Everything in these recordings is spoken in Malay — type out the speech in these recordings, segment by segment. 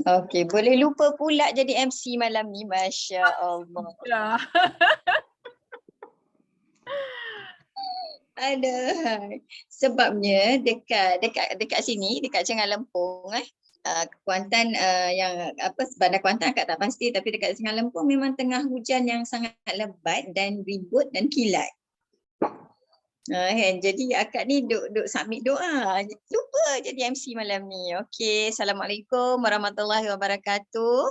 Okey, boleh lupa pula jadi MC malam ni. Masya Allah. Ya. Aduh. Sebabnya dekat sini, dekat Cengar Lempung Kuantan yang Bandar Kuantan akak tak pasti, tapi dekat Cengar Lempung memang tengah hujan yang sangat lebat dan ribut dan kilat. Kan? Jadi akak ni duk submit doa. Lupa jadi MC malam ni. Okey, Assalamualaikum warahmatullahi wabarakatuh.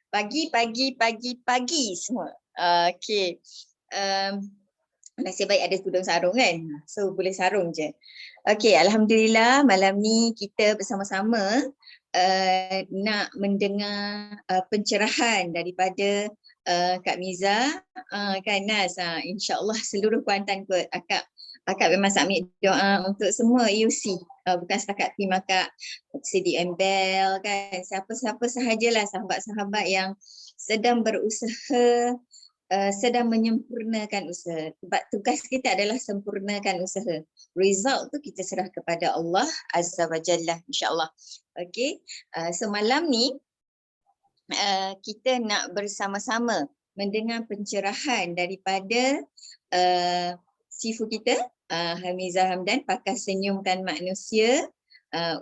Pagi semua. Okey. Nasib baik ada tudung sarung kan. So boleh sarung je. Okey, alhamdulillah malam ni kita bersama-sama nak mendengar pencerahan daripada Kak Miza kan Nas. InsyaAllah seluruh Kuantan kot. Akak memang submit doa untuk semua EUC. Bukan setakat tim akak, CDM Bell kan. Siapa-siapa sahajalah sahabat-sahabat yang sedang berusaha, sedang menyempurnakan usaha. Sebab tugas kita adalah sempurnakan usaha. Result tu kita serah kepada Allah Azza wa Jalla, insyaAllah. Okey, so malam ni kita nak bersama-sama mendengar pencerahan daripada sifu kita, Hamizah Hamdan, pakar senyumkan manusia,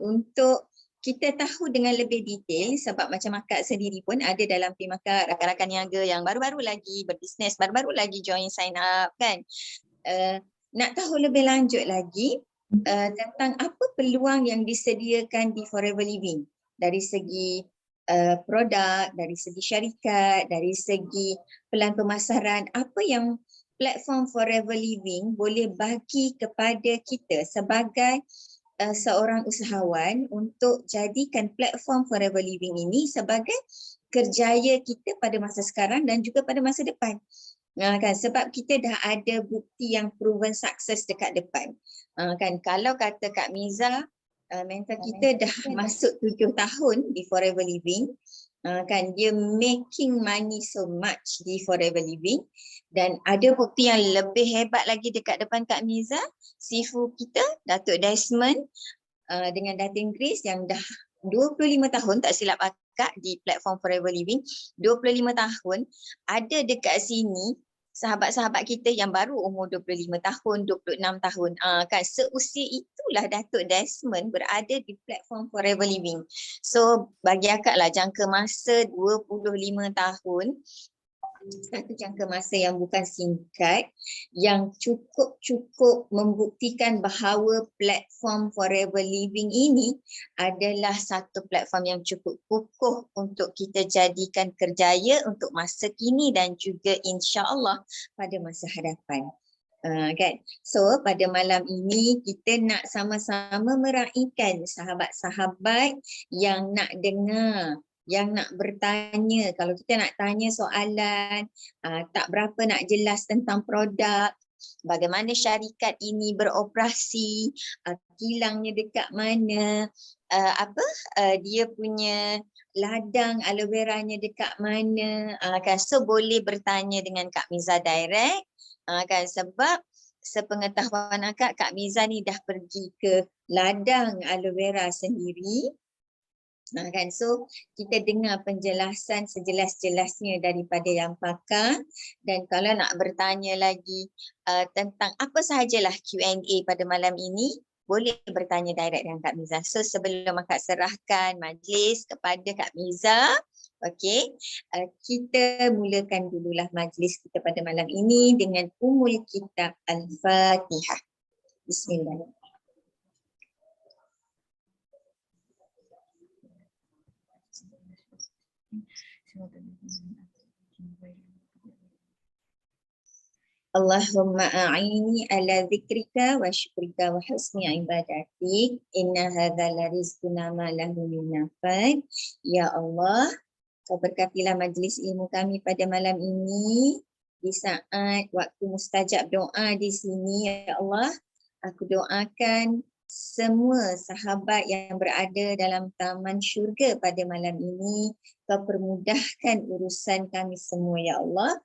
untuk kita tahu dengan lebih detail, sebab macam akak sendiri pun ada dalam tim akak rakan-rakan niaga yang baru-baru lagi berbisnes, baru-baru lagi join sign up kan. Nak tahu lebih lanjut lagi tentang apa peluang yang disediakan di Forever Living dari segi produk, dari segi syarikat, dari segi pelan pemasaran, apa yang platform Forever Living boleh bagi kepada kita sebagai seorang usahawan untuk jadikan platform Forever Living ini sebagai kerjaya kita pada masa sekarang dan juga pada masa depan. Kan, sebab kita dah ada bukti yang proven sukses dekat depan. Kan, kalau kata Kak Miza, mentor kita dah masuk 7 tahun di Forever Living. Kan, dia making money so much di Forever Living, dan ada bukti yang lebih hebat lagi dekat depan Kak Miza, sifu kita Datuk Desmond dengan Datin Grace yang dah 25 tahun tak silap akak di platform Forever Living. 25 tahun ada dekat sini sahabat-sahabat kita yang baru umur 25 tahun, 26 tahun. Kan seusia itulah Datuk Desmond berada di platform Forever Living. So bagi akak lah jangka masa 25 tahun, satu jangka masa yang bukan singkat, yang cukup membuktikan bahawa platform Forever Living ini adalah satu platform yang cukup kukuh untuk kita jadikan kerjaya untuk masa kini dan juga insya-Allah pada masa hadapan. Kan? So pada malam ini kita nak sama-sama meraihkan sahabat-sahabat yang nak dengar, yang nak bertanya. Kalau kita nak tanya soalan, tak berapa nak jelas tentang produk, bagaimana syarikat ini beroperasi, kilangnya dekat mana, dia punya ladang aloe veranya dekat mana, kan, so boleh bertanya dengan Kak Miza direct, kan, sebab sepengetahuan akak, Kak Miza ni dah pergi ke ladang aloe vera sendiri. Kan, so kita dengar penjelasan sejelas-jelasnya daripada yang pakar, dan kalau nak bertanya lagi tentang apa sahajalah Q&A pada malam ini, boleh bertanya direct dengan Kak Miza. So sebelum akak serahkan majlis kepada Kak Miza, okey, kita mulakan dululah majlis kita pada malam ini dengan Ummul Kitab Al-Fatihah. Bismillahirrahmanirrahim. Allahumma a'ini ala zikrika wa syukrika wa husni ibadatik. Inna hadza la rizquna ma lahu min nafad. Ya Allah, Kau berkatilah majlis ilmu kami pada malam ini di saat waktu mustajab doa di sini. Ya Allah, aku doakan semua sahabat yang berada dalam taman syurga pada malam ini, Kau permudahkan urusan kami semua, Ya Allah.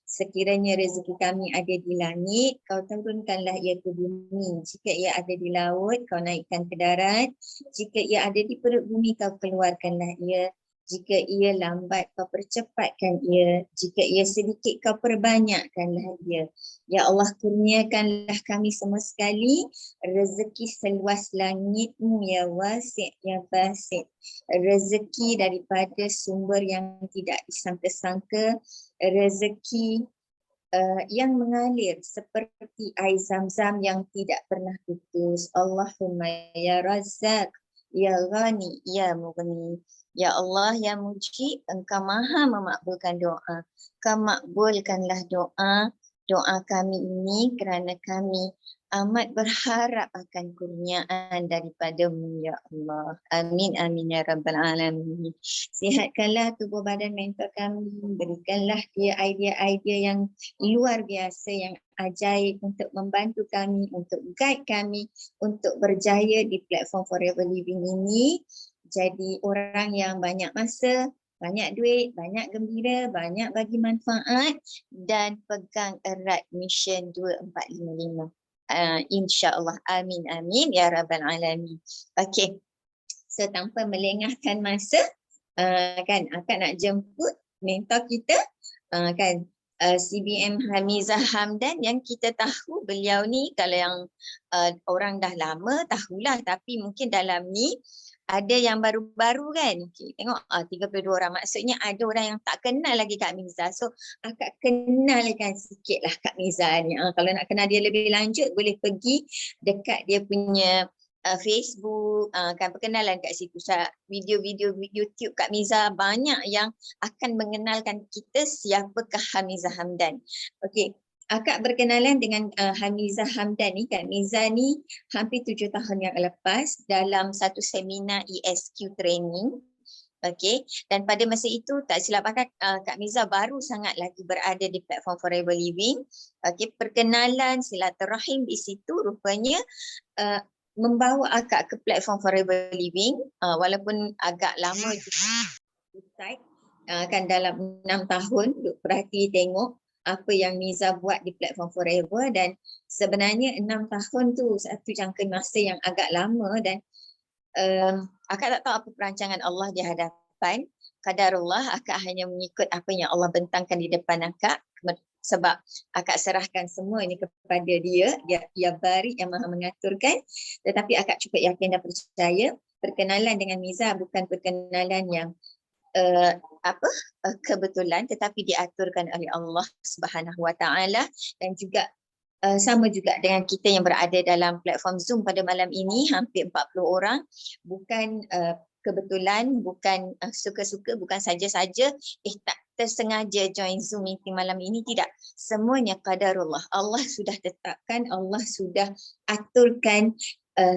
Sekiranya rezeki kami ada di langit, kau turunkanlah ia ke bumi. Jika ia ada di laut, kau naikkan ke darat. Jika ia ada di perut bumi, kau keluarkanlah ia. Jika ia lambat, kau percepatkan ia. Jika ia sedikit, kau perbanyakkanlah ia. Ya Allah, kurniakanlah kami semua sekali rezeki seluas langitmu, ya wasi' ya basit. Rezeki daripada sumber yang tidak disangka-sangka, rezeki yang mengalir seperti air zam-zam yang tidak pernah putus. Allahumma ya Razzaq, ya Ghani, ya Mughni. Ya Allah, ya Mujib, Engkau maha memakbulkan doa. Kau makbulkanlah doa kami ini kerana kami amat berharap akan kurniaan daripada-Mu, ya Allah. Amin, amin, ya Rabbal Alamin. Sihatkanlah tubuh badan mental kami. Berikanlah dia idea-idea yang luar biasa, yang ajaib untuk membantu kami, untuk guide kami, untuk berjaya di platform Forever Living ini. Jadi orang yang banyak masa, banyak duit, banyak gembira, banyak bagi manfaat dan pegang erat mission 2455. InsyaAllah. Amin, amin. Ya Rabbal Alamin. Okey. So tanpa melengahkan masa, kan akak nak jemput mentor kita, kan CBM Hamizah Hamdan, yang kita tahu beliau ni kalau yang orang dah lama tahulah, tapi mungkin dalam ni ada yang baru-baru kan. Okay, tengok 32 orang, maksudnya ada orang yang tak kenal lagi Kak Miza. So akak kenalkan sikit lah Kak Miza ni. Kalau nak kenal dia lebih lanjut boleh pergi dekat dia punya Facebook, kan perkenalan kat situ. Video-video YouTube Kak Miza banyak yang akan mengenalkan kita siapakah Hamizah Hamdan. Okey, akak berkenalan dengan Hamizah Hamdan ni. Kak Miza ni hampir 7 tahun yang lepas dalam satu seminar ESQ training. Okey, dan pada masa itu tak silap akak, Kak Miza baru sangat lagi berada di platform Forever Living. Okey, perkenalan silaturahim di situ rupanya membawa akak ke platform Forever Living, walaupun agak lama juga kan dalam 6 tahun duk perhati tengok apa yang Miza buat di platform Forever, dan sebenarnya 6 tahun tu satu jangka masa yang agak lama, dan akak tak tahu apa perancangan Allah di hadapan. Qadarullah, akak hanya mengikut apa yang Allah bentangkan di depan akak, sebab akak serahkan semua ini kepada dia, dia Bari yang maha mengaturkan. Tetapi akak cukup yakin dan percaya perkenalan dengan Miza bukan perkenalan yang kebetulan, tetapi diaturkan oleh Allah Subhanahu Wa Taala. Dan juga sama juga dengan kita yang berada dalam platform Zoom pada malam ini, hampir 40 orang. Bukan kebetulan, bukan suka-suka, bukan saja-saja tak tersengaja join Zoom meeting malam ini, tidak. Semuanya qadarullah. Allah sudah tetapkan, Allah sudah aturkan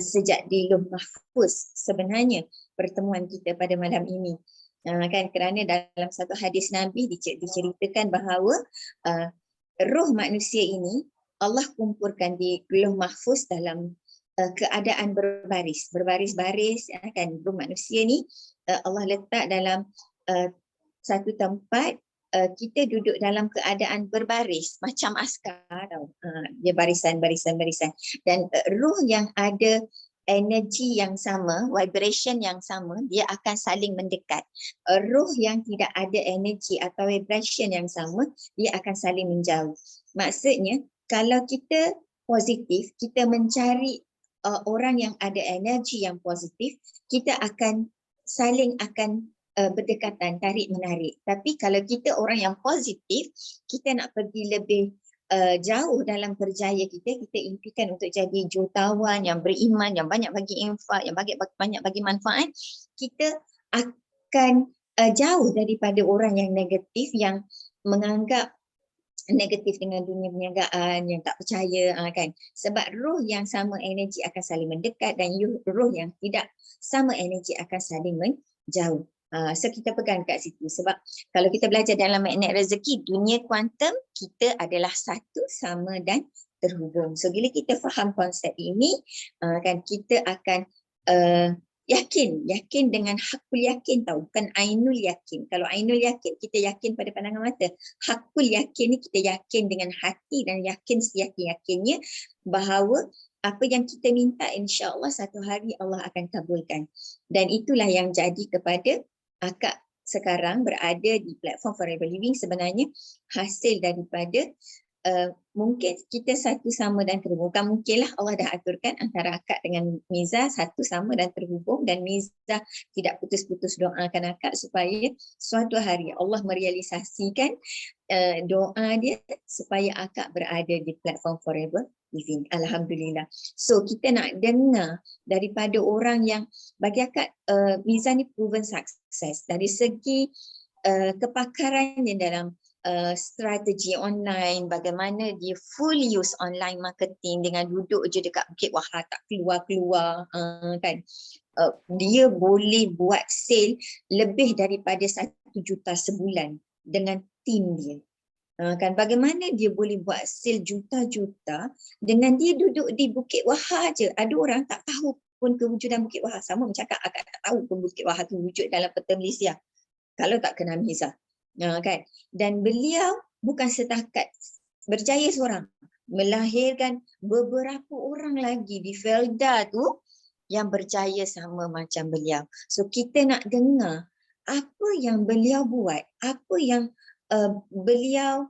sejak di Lauh Mahfuz sebenarnya pertemuan kita pada malam ini. Kan kerana dalam satu hadis Nabi diceritakan bahawa roh manusia ini Allah kumpulkan di Lauh Mahfuz dalam keadaan berbaris-baris, kan. Roh manusia ni Allah letak dalam satu tempat, kita duduk dalam keadaan berbaris macam askar tau. Dia barisan, dan roh yang ada energi yang sama, vibration yang sama, dia akan saling mendekat. Roh yang tidak ada energi atau vibration yang sama, dia akan saling menjauh. Maksudnya kalau kita positif, kita mencari orang yang ada energi yang positif, kita akan saling berdekatan, tarik menarik. Tapi kalau kita orang yang positif, kita nak pergi lebih jauh dalam kerjaya kita impikan untuk jadi jutawan yang beriman, yang banyak bagi infak, yang banyak bagi manfaat, kita akan jauh daripada orang yang negatif, yang menganggap negatif dengan dunia perniagaan, yang tak percaya, kan. Sebab roh yang sama energi akan saling mendekat, dan roh yang tidak sama energi akan saling menjauh. So kita pegang kat situ, sebab kalau kita belajar dalam magnet rezeki, dunia kuantum, kita adalah satu, sama dan terhubung. So bila kita faham konsep ini, kan, kita akan yakin dengan hakul yakin tahu, bukan ainul yakin. Kalau ainul yakin kita yakin pada pandangan mata, hakul yakin ni kita yakin dengan hati dan yakin seyakin-yakinnya bahawa apa yang kita minta insya-Allah satu hari Allah akan kabulkan. Dan itulah yang jadi kepada akak sekarang berada di platform Forever Living. Sebenarnya hasil daripada mungkin kita satu sama dan terhubung. Bukan mungkinlah, Allah dah aturkan antara akak dengan Miza satu sama dan terhubung, dan Miza tidak putus-putus doakan akak supaya suatu hari Allah merealisasikan doa dia supaya akak berada di platform Forever Living. Alhamdulillah. So kita nak dengar daripada orang yang bagi akak Miza ni proven success dari segi kepakarannya dalam strategi online, bagaimana dia full use online marketing dengan duduk je dekat Bukit Wahar tak keluar-keluar kan. Dia boleh buat sale lebih daripada 1 juta sebulan dengan tim dia. Kan bagaimana dia boleh buat sale juta-juta dengan dia duduk di Bukit Wahar je. Ada orang tak tahu pun kewujudan Bukit Wahar. Sama macam akak tak tahu pun Bukit Wahar tu wujud dalam peta Malaysia kalau tak kenal Miza. Kan? Dan beliau bukan setakat berjaya seorang, melahirkan beberapa orang lagi di Felda tu yang berjaya sama macam beliau. So kita nak dengar apa yang beliau buat, apa yang beliau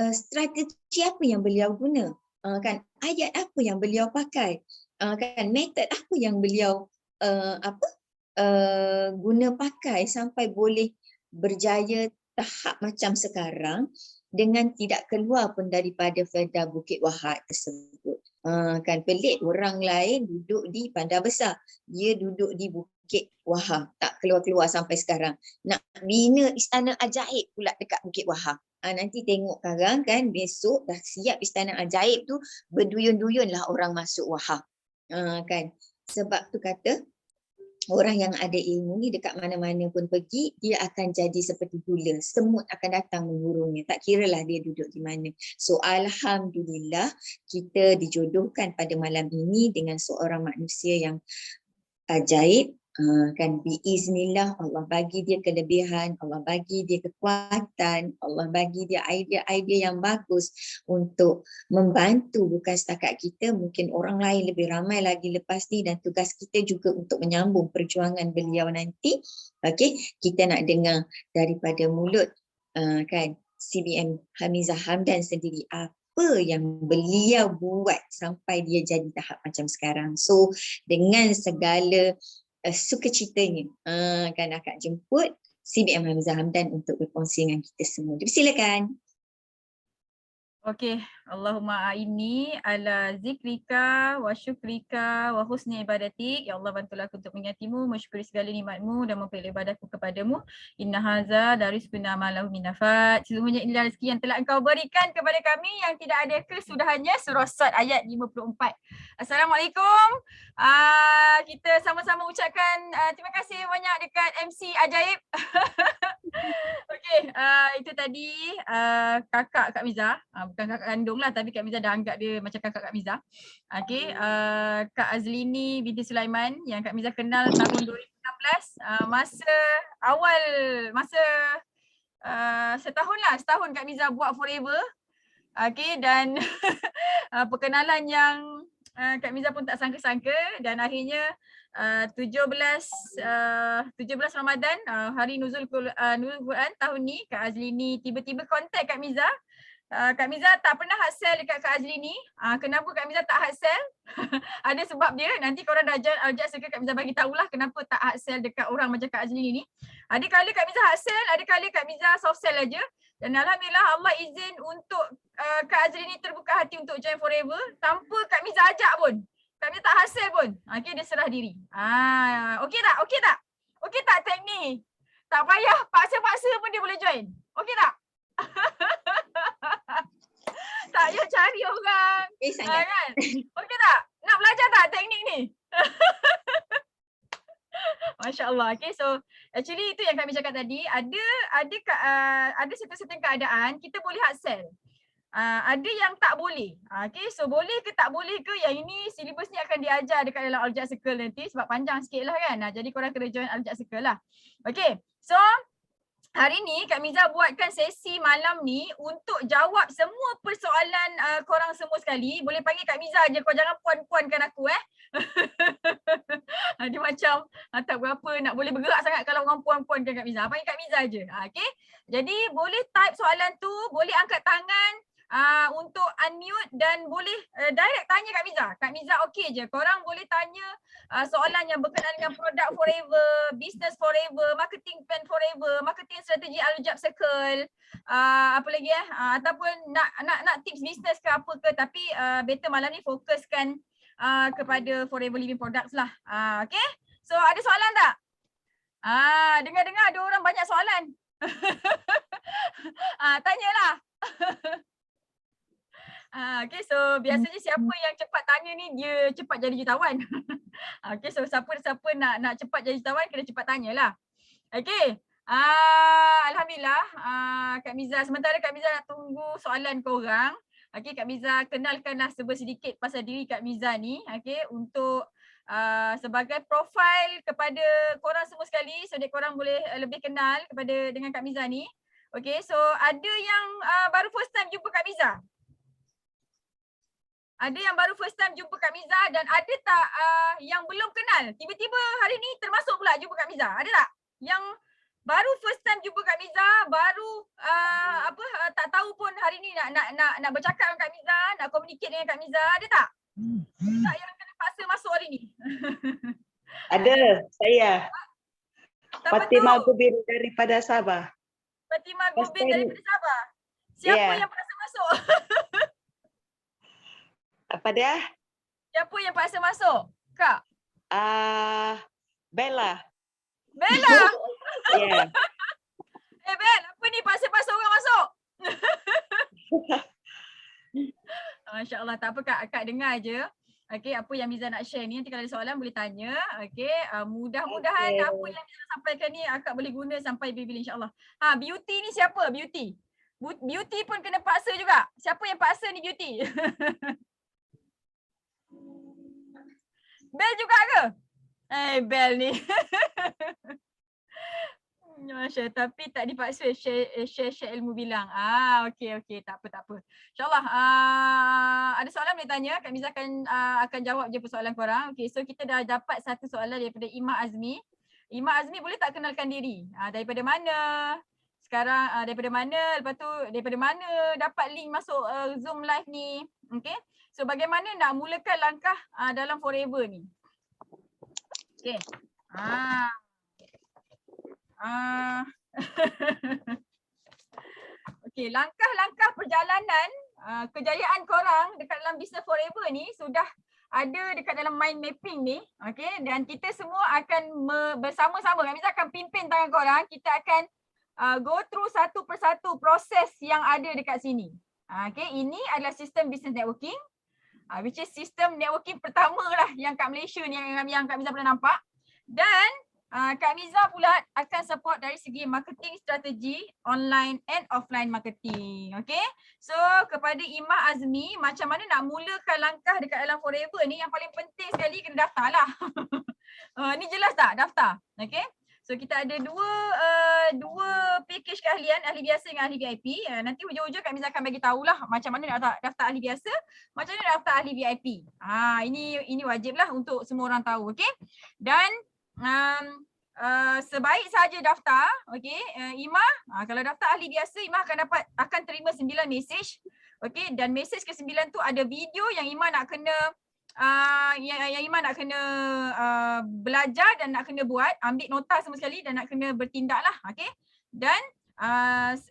strategi apa yang beliau guna, kan, ayat apa yang beliau pakai, kan, metod apa yang beliau guna pakai sampai boleh berjaya tahap macam sekarang dengan tidak keluar pun daripada Felda Bukit Wahar tersebut. Kan pelik, orang lain duduk di Bandar Besar, dia duduk di Bukit Wahar, tak keluar-keluar sampai sekarang. Nak bina istana ajaib pula dekat Bukit Wahar. Nanti tengok sekarang kan, besok dah siap istana ajaib tu, berduyun-duyun lah orang masuk Wahar. Kan, sebab tu kata orang yang ada ilmu ni dekat mana-mana pun pergi, dia akan jadi seperti gula. Semut akan datang mengurungnya. Tak kiralah dia duduk di mana. So Alhamdulillah kita dijodohkan pada malam ini dengan seorang manusia yang ajaib. Kan biiznillah Allah bagi dia kelebihan, Allah bagi dia kekuatan, Allah bagi dia idea-idea yang bagus untuk membantu bukan setakat kita, mungkin orang lain lebih ramai lagi lepas ni, dan tugas kita juga untuk menyambung perjuangan beliau nanti. Okey, kita nak dengar daripada mulut kan CBM Hamizah Hamdan sendiri apa yang beliau buat sampai dia jadi tahap macam sekarang. So dengan segala sukacitanya kan akak jemput CBM Hamizah Hamdan untuk berkongsi dengan kita semua. Silakan. Okey, Allahumma a'inni ala zikrika wa syukrika wa husni ibadatik. Ya Allah, bantulah aku untuk mengingatimu, mensyukuri segala nikmatmu dan memperoleh ibadahku kepadamu. Inna haza dari rizquna ma lahu min nafat. Sesungguhnya inilah rezeki yang telah engkau berikan kepada kami yang tidak ada kesudahannya. Surah Sad ayat 54. Assalamualaikum. Kita sama-sama ucapkan terima kasih banyak dekat MC Ajaib. Okey, itu tadi kakak Kak Miza, bukan kakak kandung lah, tapi Kak Miza dah anggap dia macam kakak Kak Miza. Okey, Kak Azlini binti Sulaiman yang Kak Miza kenal tahun 2016, masa setahun Kak Miza buat Forever. Okey, dan perkenalan yang Kak Miza pun tak sangka-sangka, dan akhirnya 17 Ramadan, hari Nuzul Quran tahun ni, Kak Azlini tiba-tiba kontak Kak Miza. Kak Miza tak pernah hard sell dekat Kak Azlini. Kenapa Kak Miza tak hard sell? Ada sebab dia. Nanti korang dah ajak Kak Miza bagi tahulah kenapa tak hard sell dekat orang macam Kak Azlini ni. Ada kali Kak Miza hard sell, ada kali Kak Miza soft sell aja. Dan alhamdulillah Allah izin untuk Kak Azlini terbuka hati untuk join Forever tanpa Kak Miza ajak pun. Kak Miza tak hasil pun. Okay, dia serah diri. Okey tak? Okey tak? Okey tak teknik? Tak payah paksa-paksa pun dia boleh join. Okey tak? Tak payah cari orang. Kan? Okey tak? Nak belajar tak teknik ni? Masya Allah. Okay, so actually itu yang kami cakap tadi. Ada certain keadaan kita boleh hard sell. ada yang tak boleh. Okay, so boleh ke tak boleh ke, yang ini silibus ni akan diajar dekat dalam Al-Hujjah Circle nanti sebab panjang sikit lah kan. Jadi korang kena join Al-Hujjah Circle lah. Okay, so hari ni Kak Miza buatkan sesi malam ni untuk jawab semua persoalan korang semua sekali. Boleh panggil Kak Miza je, kau jangan puan-puankan aku Dia macam tak berapa nak boleh bergerak sangat kalau orang puan-puankan Kak Miza. Panggil Kak Miza je. Okay. Jadi boleh type soalan tu, boleh angkat tangan untuk unmute dan boleh direct tanya Kak Miza. Kak Miza okey je. Korang boleh tanya soalan yang berkenaan dengan produk forever, business forever, marketing plan forever, marketing strategi Al-Hujjah Circle, apa lagi ataupun nak tips business ke apa ke, tapi better malam ni fokuskan kepada forever living products lah. Okay. So ada soalan tak? Dengar-dengar ada orang banyak soalan. Tanyalah. Okay, so biasanya siapa yang cepat tanya ni dia cepat jadi jutawan. Okay, so siapa nak cepat jadi jutawan kena cepat tanyalah. Okay. Alhamdulillah, Kak Miza, sementara Kak Miza nak tunggu soalan korang. Okay, Kak Miza kenalkanlah sedikit pasal diri Kak Miza ni. Okay, untuk sebagai profil kepada korang semua sekali, so that korang boleh lebih kenal dengan Kak Miza ni. Okay, so ada yang baru first time jumpa Kak Miza? Ada yang baru first time jumpa Kak Miza dan ada tak yang belum kenal? Tiba-tiba hari ni termasuk pula jumpa Kak Miza. Ada tak? Yang baru first time jumpa Kak Miza, baru tak tahu pun hari ni nak bercakap dengan Kak Miza, nak communicate dengan Kak Miza, ada tak? Tak yang kena paksa masuk hari ni? Ada, saya. Siapa Fatimah tu? Gubin daripada Sabah. Fatimah Gubin daripada Sabah. Siapa yang paksa masuk? Apa dia? Siapa yang paksa masuk? Kak? Bella. Bella? Ya. Bel, apa ni paksa-paksa orang masuk? Masya Allah, tak apa Kak dengar je. Okay, apa yang Miza nak share ni, nanti kalau ada soalan boleh tanya. Okay, mudah-mudahan apa yang Miza sampaikan ni Akak boleh guna sampai bila-bila insyaAllah. Beauty ni siapa? Beauty? Beauty pun kena paksa juga. Siapa yang paksa ni Beauty? Bel juga ke? Bel ni. Masya, tapi tak dipaksa share ilmu bilang. Okey, tak apa. InsyaAllah ada soalan boleh tanya, Kak Miza akan jawab je persoalan korang. Okey, so kita dah dapat satu soalan daripada Ima Azmi. Ima Azmi boleh tak kenalkan diri? Daripada mana? Sekarang daripada mana? Lepas tu daripada mana dapat link masuk Zoom live ni? Okey. So bagaimana nak mulakan langkah dalam forever ni? Okey. Okey, langkah-langkah perjalanan kejayaan korang dekat dalam business forever ni sudah ada dekat dalam mind mapping ni. Okey, dan kita semua akan bersama-sama, Kak Miza akan pimpin tangan korang, kita akan go through satu persatu proses yang ada dekat sini. Okey, ini adalah sistem business networking, which is sistem networking pertama lah yang kat Malaysia ni yang Kak Miza pernah nampak. Dan Kak Miza pula akan support dari segi marketing strategi online and offline marketing. Okay. So kepada Ima Azmi, macam mana nak mulakan langkah dekat dalam forever ni, yang paling penting sekali kena daftar lah. Ni jelas tak? Daftar. Okay. So kita ada dua package keahlian, ahli biasa dengan ahli VIP. Nanti hujung-hujung Kak Miza akan bagi tahulah macam mana nak daftar ahli biasa, macam mana nak daftar ahli VIP. Ini wajiblah untuk semua orang tahu. Okay. Dan sebaik saja daftar, okey, Ima, kalau daftar ahli biasa, Ima akan terima 9 mesej, okey, dan mesej ke-9 tu ada video yang Ima nak kena yang Ima nak kena belajar dan nak kena buat, ambil nota semua sekali dan nak kena bertindaklah, okey. Dan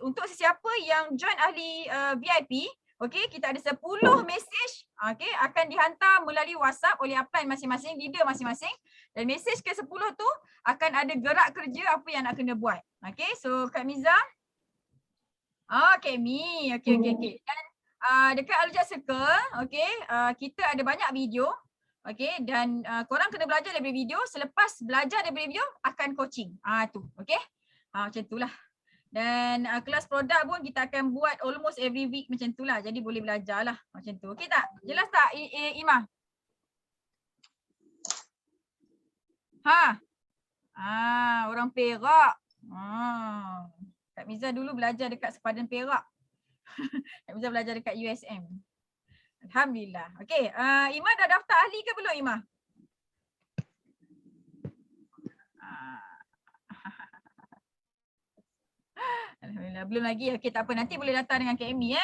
untuk sesiapa yang join ahli VIP, okey, kita ada 10 mesej, okey, akan dihantar melalui WhatsApp oleh upline masing-masing, leader masing-masing. Dan mesej ke-10 tu akan ada gerak kerja apa yang nak kena buat. Okey, so Kak Miza. Okey, okey. Dan dekat Al-Hujjah Circle, okey, kita ada banyak video. Okey, dan korang kena belajar daripada video. Selepas belajar daripada video akan coaching. Tu, okey. Macam itulah. Dan kelas produk pun kita akan buat almost every week macam tu lah. Jadi boleh belajar lah macam tu. Okey tak? Jelas tak Imah? Orang Perak. Kak Miza dulu belajar dekat Sepadan Perak. Kak Miza belajar dekat USM. Alhamdulillah. Okey, Imah dah daftar ahli ke belum Imah? Alhamdulillah, belum lagi. Okey, tak apa, nanti boleh datang dengan Kak Amy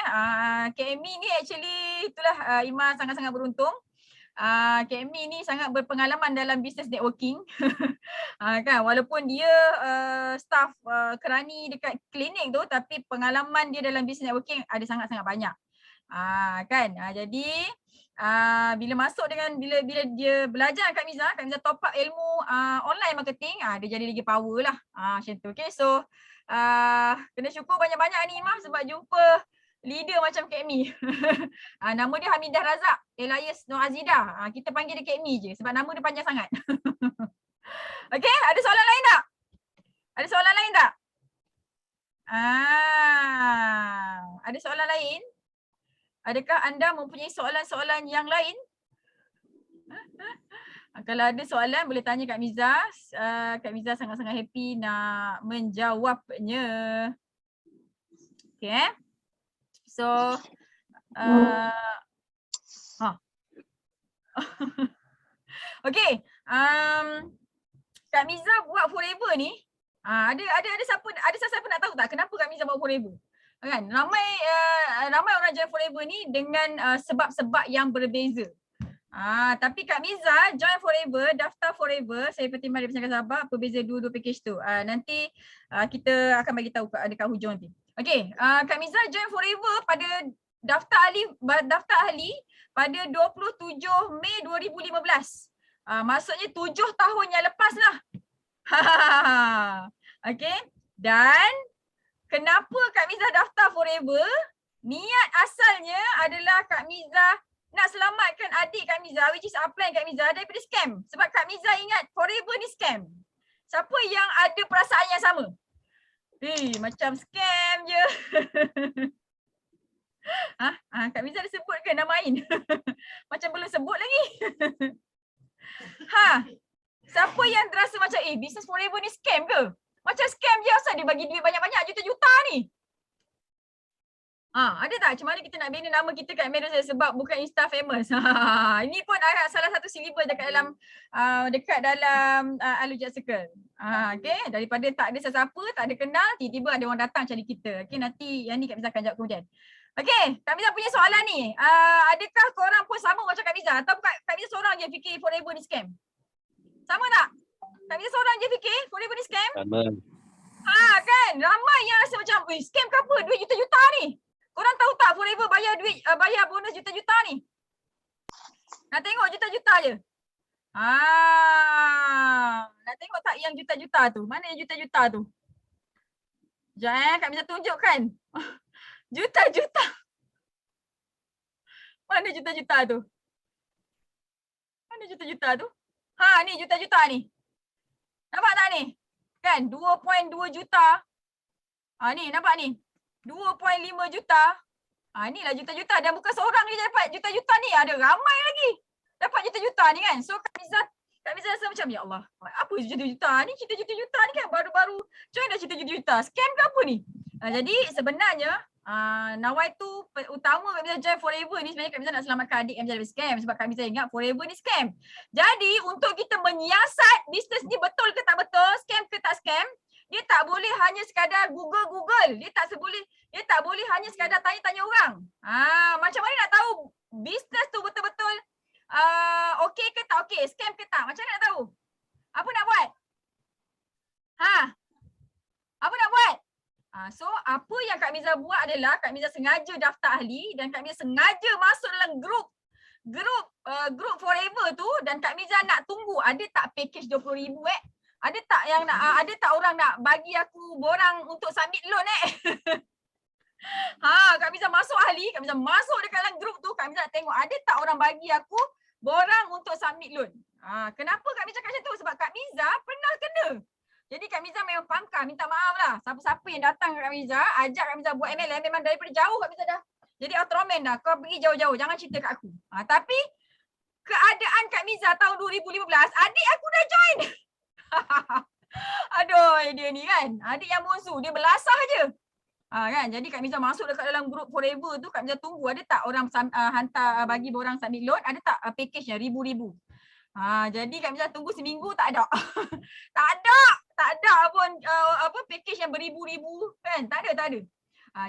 Kak Amy ni actually itulah Imah sangat-sangat beruntung. Kak Amy ni sangat berpengalaman dalam business networking. Kan, walaupun dia staff kerani dekat klinik tu, tapi pengalaman dia dalam business networking ada sangat-sangat banyak. Kan, jadi bila masuk dengan bila dia belajar Kak Miza top up ilmu online marketing, dia jadi lagi power lah. Macam tu. Okay, so kena syukur banyak-banyak ni Imah sebab jumpa leader macam Kak Mi. Nama dia Hamidah Razak Elias Nur Azidah. Kita panggil dia Kak Mi je sebab nama dia panjang sangat. Okay, ada soalan lain tak? Ada soalan lain tak? Ada soalan lain? Adakah anda mempunyai soalan-soalan yang lain? Kalau ada soalan boleh tanya Kak Miza. Kak Miza sangat-sangat happy nak menjawabnya. Okay. So, okay. Kak Miza buat Forever ni, ada siapa nak tahu tak kenapa Kak Miza buat Forever? Kan, ramai orang join Forever ni dengan sebab-sebab yang berbeza. Tapi Kak Miza join Forever, daftar Forever, saya pertimbang dia sahabat apa beza dua package tu. Nanti kita akan bagi tahu dekat hujung nanti. Okey, Kak Miza join Forever pada daftar ahli pada 27 Mei 2015. Maksudnya 7 tahun yang lepas lah. Okey, dan kenapa Kak Miza daftar Forever? Niat asalnya adalah Kak Miza nak selamatkan adik Kak Miza, which is upline Kak Miza daripada scam. Sebab Kak Miza ingat Forever ni scam. Siapa yang ada perasaan yang sama? Macam scam je. Kak Miza dah sebut ke nama Ain? Macam belum sebut lagi. Siapa yang terasa macam business Forever ni scam ke? Macam scam je, asal dia bagi duit banyak-banyak juta-juta ni. Ada tak macam mana kita nak bina nama kita kat media sebab bukan Insta famous? Ini pun salah satu silibus dekat dalam Alujat Circle. Okay, daripada tak ada sesiapa, tak ada kenal, tiba-tiba ada orang datang cari kita. Okay, nanti yang ni Kak Miza akan jawab kemudian. Okay, Kak Miza punya soalan ni, adakah korang pun sama macam Kak Miza atau Kak Miza seorang je fikir Forever ni scam? Sama tak? Kak Miza seorang je fikir Forever ni scam? Sama. Kan, ramai yang rasa macam scam ke apa, duit juta-juta ni. Korang tahu tak Forever bayar bonus juta-juta ni? Nak tengok juta-juta je. Nak tengok tak yang juta-juta tu? Mana yang juta-juta tu? Sekejap Kak Miza tunjukkan. Juta-juta. Mana juta-juta tu? Mana juta-juta tu? Ni juta-juta ni. Nampak tak ni? Kan 2.2 juta. Ni nampak ni. 2.5 juta. Inilah juta-juta dan bukan seorang je dapat juta-juta ni. Ada ramai lagi dapat juta-juta ni kan. So Kak Miza rasa macam ya Allah. Apa juta-juta ni? Juta-juta ni kan baru-baru join dah juta-juta. Scam ke apa ni? Jadi sebenarnya nawai tu utama Kak Miza join Forever ni sebenarnya Kak Miza nak selamatkan adik Kak Miza dari scam sebab Kak Miza ingat Forever ni scam. Jadi untuk kita menyiasat bisnes ni betul ke tak betul, scam ke tak scam, dia tak boleh hanya sekadar Google. Dia tak boleh hanya sekadar tanya-tanya orang. Macam mana nak tahu bisnes tu betul-betul okey ke tak okey, scam ke tak? Macam mana nak tahu? Apa nak buat? Apa nak buat? So apa yang Kak Miza buat adalah Kak Miza sengaja daftar ahli dan Kak Miza sengaja masuk dalam grup Forever tu dan Kak Miza nak tunggu ada tak package 20,000 Ada tak orang nak bagi aku borang untuk submit loan Kak Miza masuk ahli, Kak Miza masuk dekat dalam grup tu, Kak Miza nak tengok ada tak orang bagi aku borang untuk submit loan. Kenapa Kak Miza cakap macam tu? Sebab Kak Miza pernah kena. Jadi Kak Miza memang pangkal, minta maaf lah. Siapa-siapa yang datang ke Kak Miza, ajak Kak Miza buat MLM, memang daripada jauh Kak Miza dah. Jadi Ultraman dah, kau pergi jauh-jauh, jangan cerita kat aku. Tapi keadaan Kak Miza tahun 2015, adik aku dah join. Aduh, dia ni kan, adik yang bongsu, dia belasah je. Kan, jadi Kak Miza masuk dekat dalam grup Forever tu, Kak Miza tunggu ada tak orang hantar bagi orang submit load, ada tak package yang ribu-ribu. Jadi Kak Miza tunggu seminggu tak ada. tak ada pun package yang beribu-ribu kan, tak ada.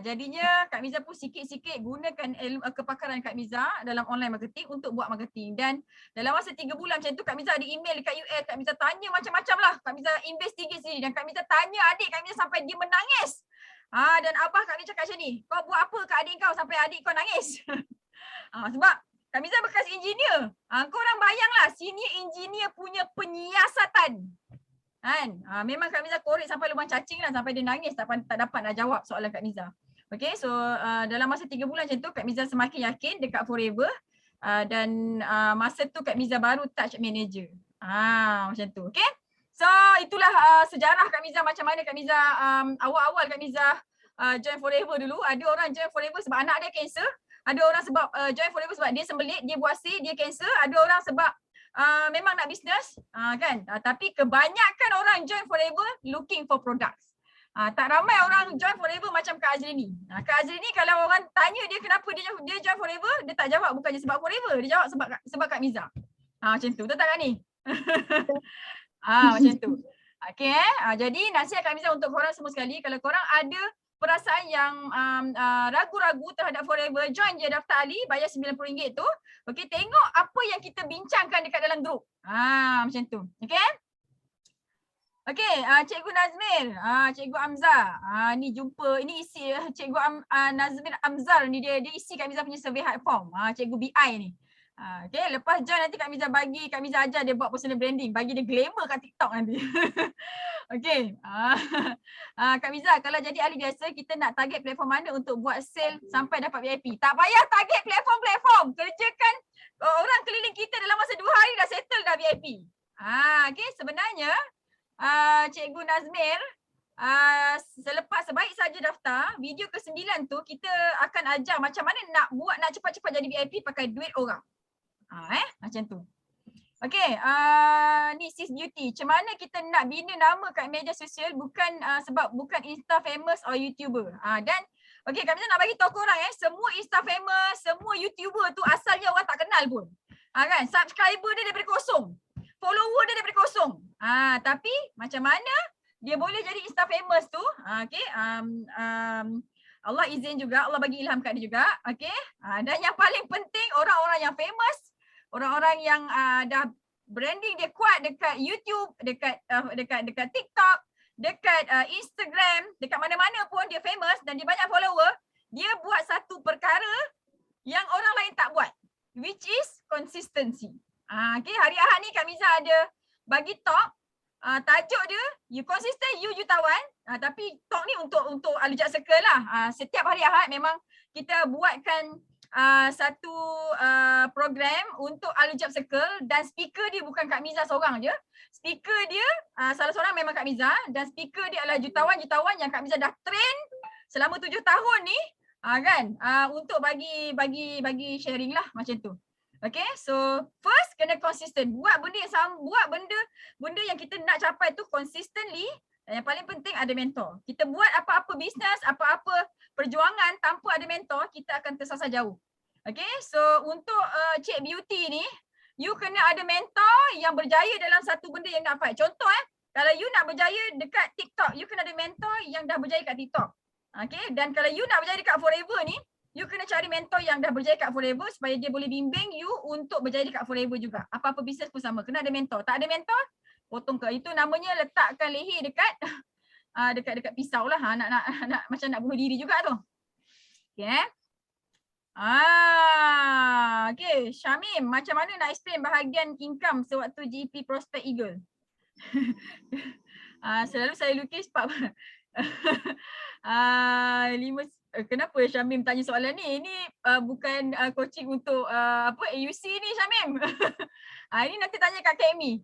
Jadinya Kak Miza pun sikit-sikit gunakan kepakaran Kak Miza dalam online marketing untuk buat marketing. Dan dalam masa 3 bulan macam tu Kak Miza ada email dekat US, Kak Miza tanya macam-macam lah. Kak Miza investigate sendiri dan Kak Miza tanya adik Kak Miza sampai dia menangis. Dan abah Kak Miza cakap macam ni, kau buat apa kat adik kau sampai adik kau nangis? Sebab Kak Miza bekas engineer. Kau orang bayanglah senior engineer punya penyiasatan. Kan? Memang Kak Miza korek sampai lubang cacing lah, sampai dia nangis tak dapat nak jawab soalan Kak Miza. Okay, so dalam masa 3 bulan macam tu Kak Miza semakin yakin dekat Forever dan masa tu Kak Miza baru touch manager. Macam tu. Okay, so itulah sejarah Kak Miza, macam mana Kak Miza awal-awal Kak Miza join Forever dulu. Ada orang join Forever sebab anak dia kanser. Ada orang sebab join Forever sebab dia sembelit, dia buasi, dia kanser. Ada orang sebab memang nak bisnes, kan? Tapi kebanyakan orang join Forever looking for products. Tak ramai orang join Forever macam Kak Azrini. Kak Azrini kalau orang tanya dia kenapa dia join Forever, dia tak jawab bukannya sebab Forever, dia jawab sebab Kak Miza. Macam tu, betul tak Kak ni? Macam tu. Okay, jadi nasihat Kak Miza untuk korang semua sekali, kalau korang ada perasaan yang ragu-ragu terhadap Forever, join je daftar Ali, bayar RM90 tu. Okey, tengok apa yang kita bincangkan dekat dalam grup. Macam tu. Okey? Okey, Cikgu Nazmir, Cikgu Amzar. Ni jumpa, ini isi Cikgu Nazmir Amzar ni dia isi Kak Miza punya survey hard form. Cikgu BI ni. Okay, lepas join nanti Kak Miza bagi, Kak Miza ajar dia buat personal branding, bagi dia glamour kat TikTok nanti. Okay. Kak Miza, kalau jadi ahli biasa, kita nak target platform mana untuk buat sale sampai dapat VIP? Tak payah target platform-platform. Kerjakan orang keliling kita dalam masa 2 hari dah settle dah VIP. Okay, sebenarnya Cikgu Nazmir, sebaik saja daftar, video ke-9 tu kita akan ajar macam mana nak cepat-cepat jadi VIP pakai duit orang. Macam tu. Okay, ni Sis Beauty. Macam mana kita nak bina nama kat media sosial bukan sebab bukan Insta famous or YouTuber. Dan okay, Kak Miza nak bagi tahu korang semua Insta famous, semua YouTuber tu asalnya orang tak kenal pun. Kan, subscriber dia daripada kosong. Follower dia daripada kosong. Tapi macam mana dia boleh jadi Insta famous tu? Okay, Allah izin juga, Allah bagi ilham kat dia juga. Okay, dan yang paling penting orang-orang yang famous, orang-orang yang dah branding dia kuat dekat YouTube, dekat TikTok, dekat Instagram, dekat mana-mana pun dia famous dan dia banyak follower, dia buat satu perkara yang orang lain tak buat, which is consistency. Okay, hari Ahad ni Kak Miza ada bagi talk, tajuk dia you consistent, you jutawan. Tapi talk ni untuk Alujat Circle lah. Setiap hari Ahad memang kita buatkan satu program untuk Alujab Circle dan speaker dia bukan Kak Miza seorang je. Speaker dia salah seorang memang Kak Miza dan speaker dia adalah jutawan-jutawan yang Kak Miza dah train selama 7 tahun ni kan, untuk bagi sharing lah macam tu. Okay, so first kena konsisten, buat benda yang sama, buat benda yang kita nak capai tu consistently. Dan yang paling penting ada mentor. Kita buat apa-apa bisnes, apa-apa perjuangan tanpa ada mentor, kita akan tersasar jauh. Okay, so untuk Cik Beauty ni, you kena ada mentor yang berjaya dalam satu benda yang nak fight. Contoh kalau you nak berjaya dekat TikTok, you kena ada mentor yang dah berjaya kat TikTok. Okay, dan kalau you nak berjaya dekat Forever ni, you kena cari mentor yang dah berjaya kat Forever supaya dia boleh bimbing you untuk berjaya dekat Forever juga. Apa-apa bisnes pun sama, kena ada mentor. Tak ada mentor, potong ke. Itu namanya letakkan leher dekat dekat pisau lah. Nak macam nak bunuh diri juga tu. Okay. Okay, Syamim, macam mana nak explain bahagian income sewaktu GP Prospect Eagle? Selalu saya lukis kenapa Syamim tanya soalan ni? Ini bukan coaching untuk AUC ni Syamim. Ini nanti tanya kat Kak Amy.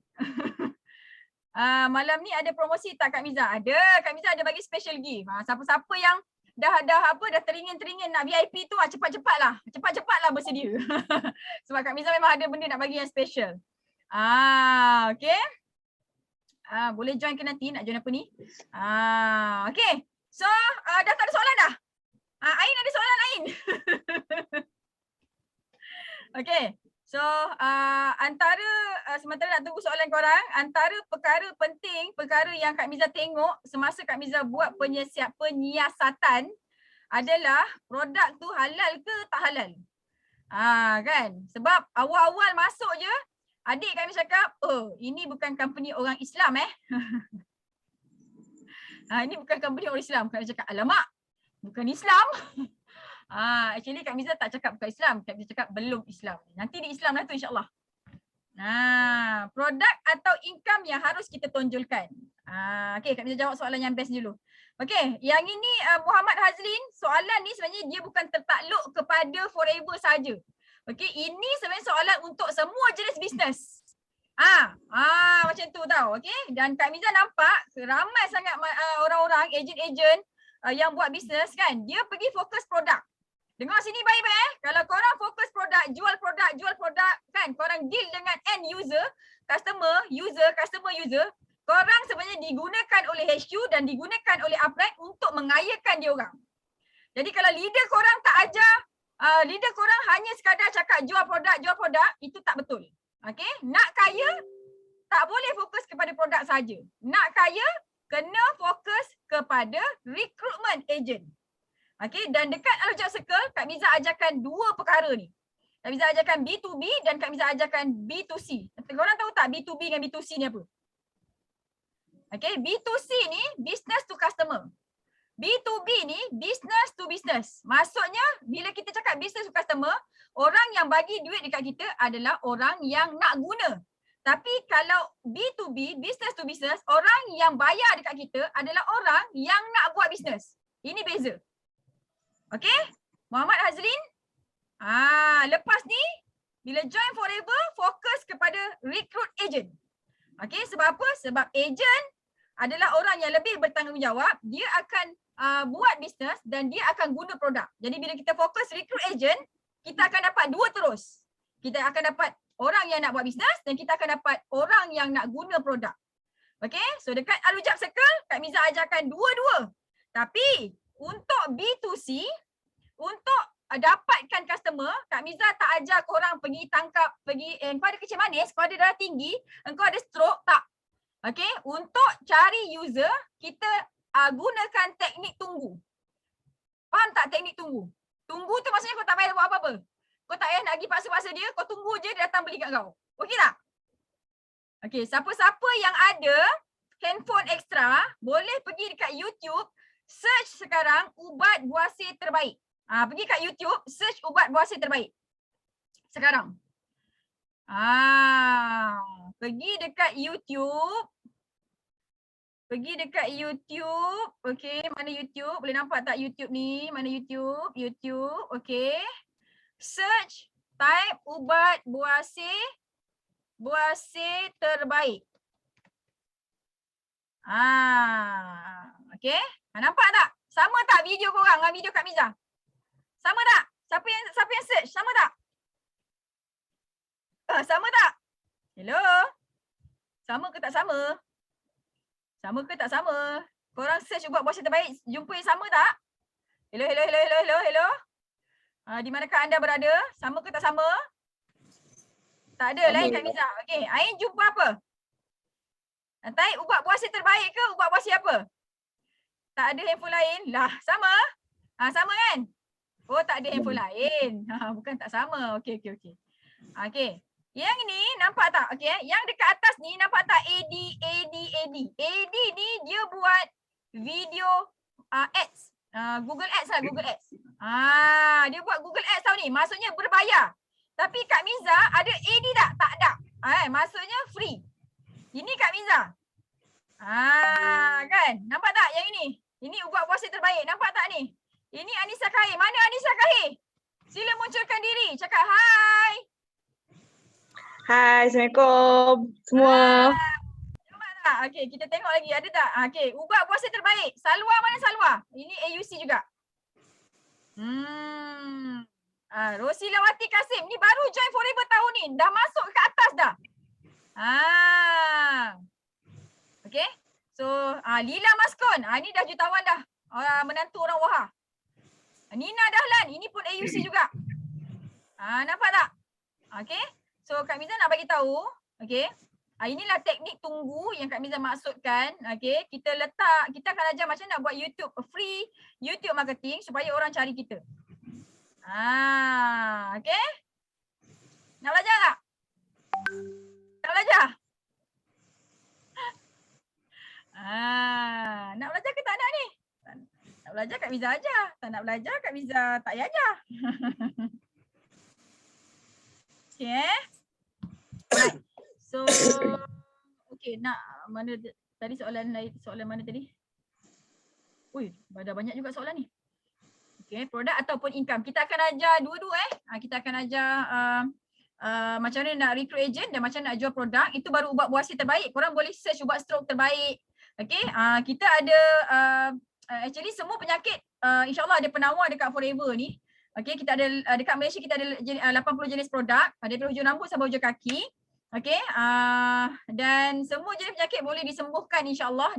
Malam ni ada promosi tak Kak Miza? Ada, Kak Miza ada bagi special gift. Siapa-siapa yang dah teringin-teringin nak VIP tu, cepat-cepatlah bersedia. Sebab Kak Miza memang ada benda nak bagi yang special. Okay. Boleh join ke nanti, nak join apa ni? Okay. So, dah tak ada soalan dah? Ain ada soalan Ain? Okay. So, sementara nak tunggu soalan korang, antara perkara penting, perkara yang Kak Miza tengok semasa Kak Miza buat penyiasatan adalah produk tu halal ke tak halal. Kan? Sebab awal-awal masuk je, adik kami cakap, oh ini bukan company orang Islam ini bukan company orang Islam. Kami cakap, alamak, bukan Islam. Actually Kak Miza tak cakap bukan Islam, Kak Miza cakap belum Islam. Nanti di Islam lah tu insyaAllah. Produk atau income yang harus kita tonjolkan. Okay, Kak Miza jawab soalan yang best dulu. Okay, yang ini Muhammad Hazlin, soalan ni sebenarnya dia bukan tertakluk kepada Forever saja. Okay, ini sebenarnya soalan untuk semua jenis bisnes. Macam tu tau. Okay, dan Kak Miza nampak ramai sangat orang-orang, ejen-ejen yang buat bisnes kan, dia pergi fokus produk. Dengar sini baik-baik Kalau korang fokus produk, jual produk kan, korang deal dengan end user, customer user, korang sebenarnya digunakan oleh HQ dan digunakan oleh Upright untuk mengayakan dia orang. Jadi kalau leader korang tak ajar, leader korang hanya sekadar cakap jual produk, itu tak betul. Okay, nak kaya tak boleh fokus kepada produk saja. Nak kaya kena fokus kepada recruitment agent. Okay, dan dekat Al-Job Circle, Kak Miza ajarkan dua perkara ni. Kak Miza ajarkan B2B dan Kak Miza ajarkan B2C. Korang tahu tak B2B dengan B2C ni apa? Okay, B2C ni business to customer. B2B ni business to business. Maksudnya bila kita cakap business to customer, orang yang bagi duit dekat kita adalah orang yang nak guna. Tapi kalau B2B, business to business, orang yang bayar dekat kita adalah orang yang nak buat bisnes. Ini beza. Okay, Muhammad Hazlin. Lepas ni, bila join Forever, fokus kepada recruit agent. Okay, sebab apa? Sebab agent adalah orang yang lebih bertanggungjawab. Dia akan buat bisnes dan dia akan guna produk. Jadi bila kita fokus recruit agent, kita akan dapat dua terus. Kita akan dapat orang yang nak buat bisnes dan kita akan dapat orang yang nak guna produk. Okay, so dekat Al-Job Circle, Kak Miza ajarkan dua-dua. Tapi untuk B2C, untuk dapatkan customer, Kak Miza tak ajar korang pergi tangkap, engkau ada kecil manis, kau ada darah tinggi, engkau ada stroke, tak. Okay, untuk cari user, kita gunakan teknik tunggu. Faham tak teknik tunggu? Tunggu tu maksudnya kau tak payah buat apa-apa. Kau tak payah nak pergi paksa-paksa dia, kau tunggu je dia datang beli kat kau. Okey tak? Okay, siapa-siapa yang ada handphone extra, boleh pergi dekat YouTube, search sekarang ubat buasir terbaik. Pergi kat YouTube, search ubat buasir terbaik. Sekarang. Pergi dekat YouTube. Okey, mana YouTube? Boleh nampak tak YouTube ni? Mana YouTube? YouTube, okey. Search, type ubat buasir terbaik. Okey. Nampak tak? Sama tak video korang dengan video Kak Miza? Sama tak? Siapa yang search? Sama tak? Sama tak? Hello? Sama ke tak sama? Sama ke tak sama? Korang search ubat buasir terbaik, jumpa yang sama tak? Hello? Di manakah anda berada? Sama ke tak sama? Tak ada, lain Kak Miza. Okey, Ain jumpa apa? Type ubat buasir terbaik ke ubat buasir apa? Tak ada handphone lain? Lah, sama? Sama kan? Oh, tak ada handphone lain. Bukan tak sama. Okey. Okey. Yang ni nampak tak? Okey, yang dekat atas ni nampak tak AD. AD ni dia buat video ads. Google Ads lah, Google Ads. Dia buat Google Ads tau ni. Maksudnya berbayar. Tapi Kak Miza ada AD tak? Tak ada. Maksudnya free. Ini Kak Miza. Kan? Nampak tak yang ini? Ini ubat buasir terbaik. Nampak tak ni? Ini Anissa Kahir. Mana Anissa Kahir? Sila munculkan diri. Cakap hai. Hai, Assalamualaikum semua. tak? Okey, kita tengok lagi. Ada tak? Okey, ubat puasa terbaik. Salwa mana Salwa? Ini AUC juga. Rosilawati Kasim. Ni baru join Forever tahun ni. Dah masuk ke atas dah. Okey. So, Lila Maskon. Ni dah jutawan dah. Menantu orang Wahab. Nina Dahlan. Ini pun AUC juga. Nampak tak? Okey. So, Kak Miza nak bagi tahu. Okey. Inilah teknik tunggu yang Kak Miza maksudkan. Okey, kita akan ajar macam nak buat YouTube, free YouTube marketing supaya orang cari kita. Okey. Nak belajar tak? Nak belajar? Nak belajar ke tak nak ni? Nak belajar Kak Miza ajar. Tak nak belajar Kak Miza tak payah ajar. Okey. Right. So, okay, nak mana tadi soalan mana tadi? Ui, dah banyak juga soalan ni. Okay, produk ataupun income. Kita akan ajar dua-dua kita akan ajar macam mana nak recruit agent dan macam mana nak jual produk. Itu baru ubat buasi terbaik. Korang boleh search ubat stroke terbaik. Okay, kita ada actually semua penyakit insyaAllah ada penawar dekat Forever ni. Okay, kita ada dekat Malaysia kita ada 80 jenis produk. Ada hujung rambut sampai hujung kaki. Okey, dan semua jenis penyakit boleh disembuhkan insyaAllah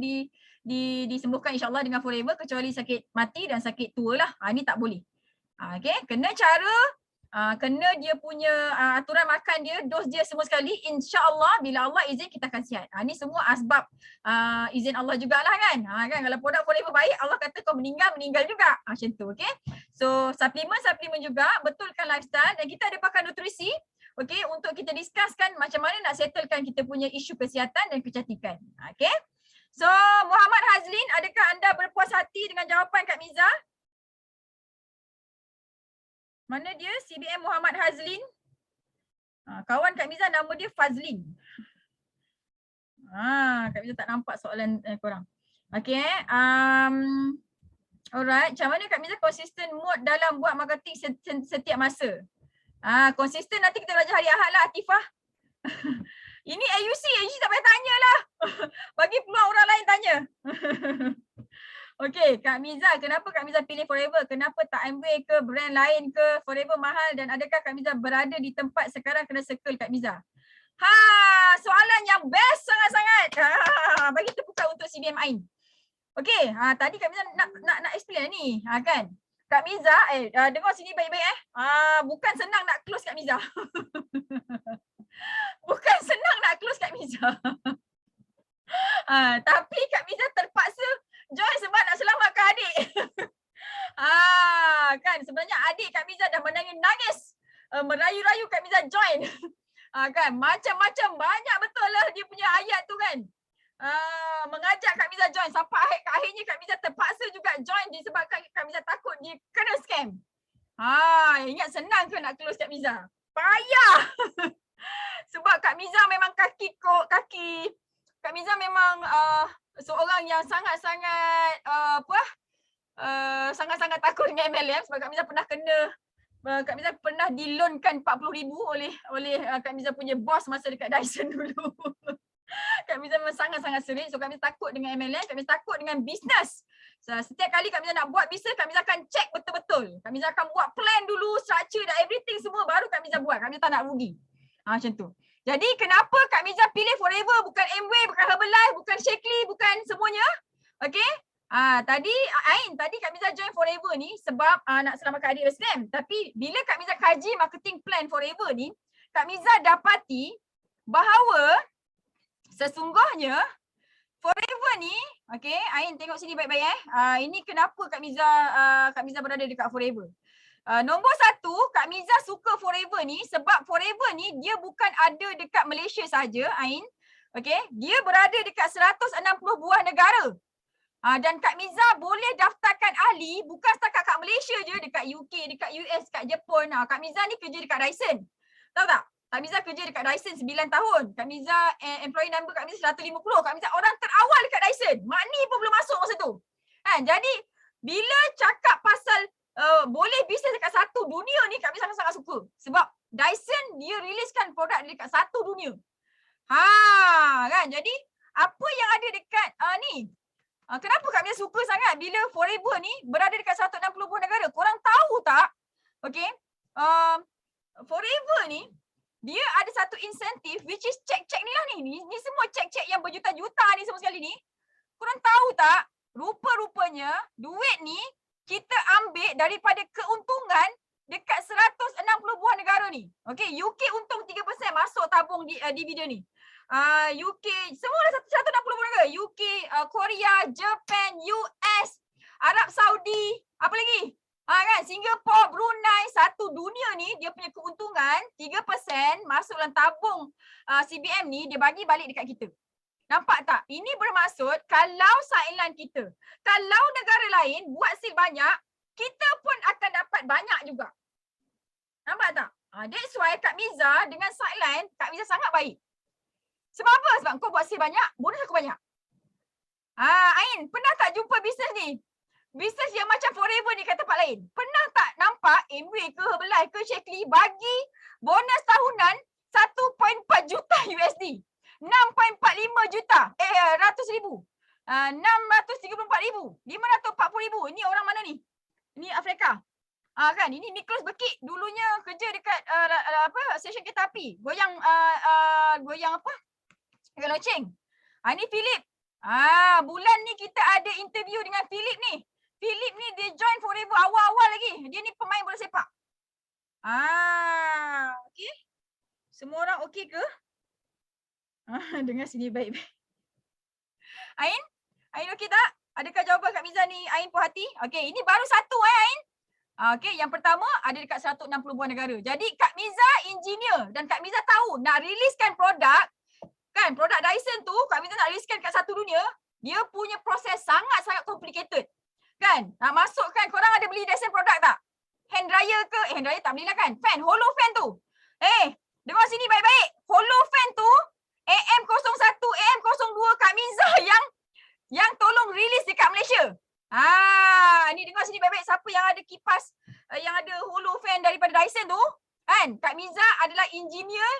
disembuhkan insyaAllah dengan Forever kecuali sakit mati dan sakit tua lah. Ni tak boleh. Okey, kena cara, kena dia punya aturan makan dia, dos dia semua sekali. InsyaAllah bila Allah izin kita akan sihat. Ni semua asbab izin Allah jugalah kan. Kan kalau produk Forever baik, Allah kata kau meninggal juga. Macam tu, okey. So suplemen juga, betulkan lifestyle dan kita ada pakar nutrisi. Okey, untuk kita discusskan macam mana nak settlekan kita punya isu kesihatan dan kecantikan. Okey. So, Muhammad Hazlin, adakah anda berpuas hati dengan jawapan Kak Miza? Mana dia? CBM Muhammad Hazlin. Kawan Kak Miza nama dia Fazlin. Kak Miza tak nampak soalan korang. Okey. Alright, macam mana Kak Miza konsisten mood dalam buat marketing setiap masa? Konsisten nanti kita belajar hari Ahad lah Atifah. Ini AUC tak payah tanya lah. Bagi peluang orang lain tanya. Okey, Kak Miza, kenapa Kak Miza pilih Forever? Kenapa tak Amway ke, brand lain ke? Forever mahal dan adakah Kak Miza berada di tempat sekarang kena circle Kak Miza? Soalan yang best sangat-sangat. Bagi terbuka untuk CBM Ain. Okey, tadi Kak Miza nak explain ni, kan? Kak Miza, dengar sini baik-baik bukan senang nak close Kak Miza. Bukan senang nak close Kak Miza. Tapi Kak Miza terpaksa join sebab nak selamatkan adik. Kan sebenarnya adik Kak Miza dah menangis. Merayu-rayu Kak Miza join. Kan macam-macam banyak betul lah dia punya ayat tu kan. Mengajak Kak Miza join sampai akhirnya Kak Miza terpaksa juga join disebabkan Kak Miza takut dia kena scam. Ingat senang ke nak close Kak Miza? Payah. Sebab Kak Miza memang Kak Miza memang seorang yang sangat-sangat sangat-sangat takut dengan MLM sebab Kak Miza pernah Kak Miza pernah dilonkan 40,000 oleh Kak Miza punya bos masa dekat Dyson dulu. Kak Miza memang sangat-sangat sering. So Kak Miza takut dengan MLM, Kak Miza takut dengan bisnes. So, setiap kali Kak Miza nak buat bisnes, Kak Miza akan check betul-betul. Kak Miza akan buat plan dulu, structure dan everything semua baru Kak Miza buat. Kak Miza tak nak rugi. Macam tu. Jadi kenapa Kak Miza pilih Forever, bukan Amway, bukan Herbalife, bukan Shakely, bukan semuanya? Okay. Tadi Kak Miza join Forever ni sebab nak selamatkan adik scam. Tapi bila Kak Miza kaji marketing plan Forever ni, Kak Miza dapati bahawa sesungguhnya Forever ni, okay, Ain tengok sini baik-baik ini kenapa Kak Miza berada dekat Forever. Nombor satu, Kak Miza suka Forever ni sebab Forever ni dia bukan ada dekat Malaysia saja, Ain. Okay, dia berada dekat 160 buah negara. Dan Kak Miza boleh daftarkan ahli bukan setakat kat Malaysia je, dekat UK, dekat US, dekat Jepun. Kak Miza ni kerja dekat Dyson. Tahu tak? Kak Miza kerja dekat Dyson 9 tahun. Kak Miza employee number Kak Miza 150. Kak Miza orang terawal dekat Dyson. Mak ni pun belum masuk masa tu. Jadi bila cakap pasal boleh bisnes dekat satu dunia ni, Kak Miza sangat-sangat suka. Sebab Dyson dia riliskan produk dekat satu dunia. Kan? Jadi Apa yang ada dekat ni? Kenapa Kak Mia suka sangat bila Forever ni berada dekat 160 buah negara? Korang tahu tak? Okay. Forever ni dia ada satu insentif which is cek-cek ni lah ni. Ni semua cek-cek yang berjuta-juta ni semua sekali ni. Korang tahu tak? Rupa-rupanya duit ni kita ambil daripada keuntungan dekat 160 buah negara ni. Okay, UK untung 3% masuk tabung dividen ni. UK, semua dah 160 buah negara. UK, Korea, Japan, US, Arab Saudi, apa lagi? Kan, Singapore, Brunei, satu dunia ni dia punya keuntungan 3% masuk dalam tabung CBM ni, dia bagi balik dekat kita. Nampak tak? Ini bermaksud kalau saingan kita, kalau negara lain buat sil banyak, kita pun akan dapat banyak juga. Nampak tak? That's why Kak Miza dengan sideline, Kak Miza sangat baik. Sebab apa? Sebab kau buat sil banyak, bonus aku banyak. Ain, pernah tak jumpa bisnes ni? Bisnes yang macam Forever ni kat tempat lain. Pernah tak nampak Amway ke Herbalife ke Shaklee bagi bonus tahunan 1.4 juta USD? 6.45 juta. Ratus ribu. 634,000. 540,000. Ini orang mana ni? Ini Afrika. Kan, ini Nicholas Bekik dulunya kerja dekat stesen kereta api. Goyang apa? Goyang loceng. Ini Philip. Bulan ni kita ada interview dengan Philip ni. Philip ni dia join Forever awal-awal lagi. Dia ni pemain bola sepak. Okey. Semua orang okey ke? Dengar sini baik-baik. Ain? Ain okey tak? Adakah jawapan Kak Miza ni Ain puas hati? Okey, ini baru satu Ain. Okey, yang pertama ada dekat 160 buah negara. Jadi Kak Miza engineer dan Kak Miza tahu nak riliskan produk, kan, produk Dyson tu Kak Miza nak riliskan kat satu dunia, dia punya proses sangat-sangat complicated. Kan? Nak masukkan, korang ada beli Dyson produk tak? Hand dryer ke? Hand dryer tak belilah kan? Fan, hollow fan tu. Dengar sini baik-baik. Hollow fan tu AM01, AM02 Kak Miza yang tolong release dekat Malaysia. Ni dengar sini baik-baik. Siapa yang ada kipas yang ada hollow fan daripada Dyson tu, kan? Kak Miza adalah engineer.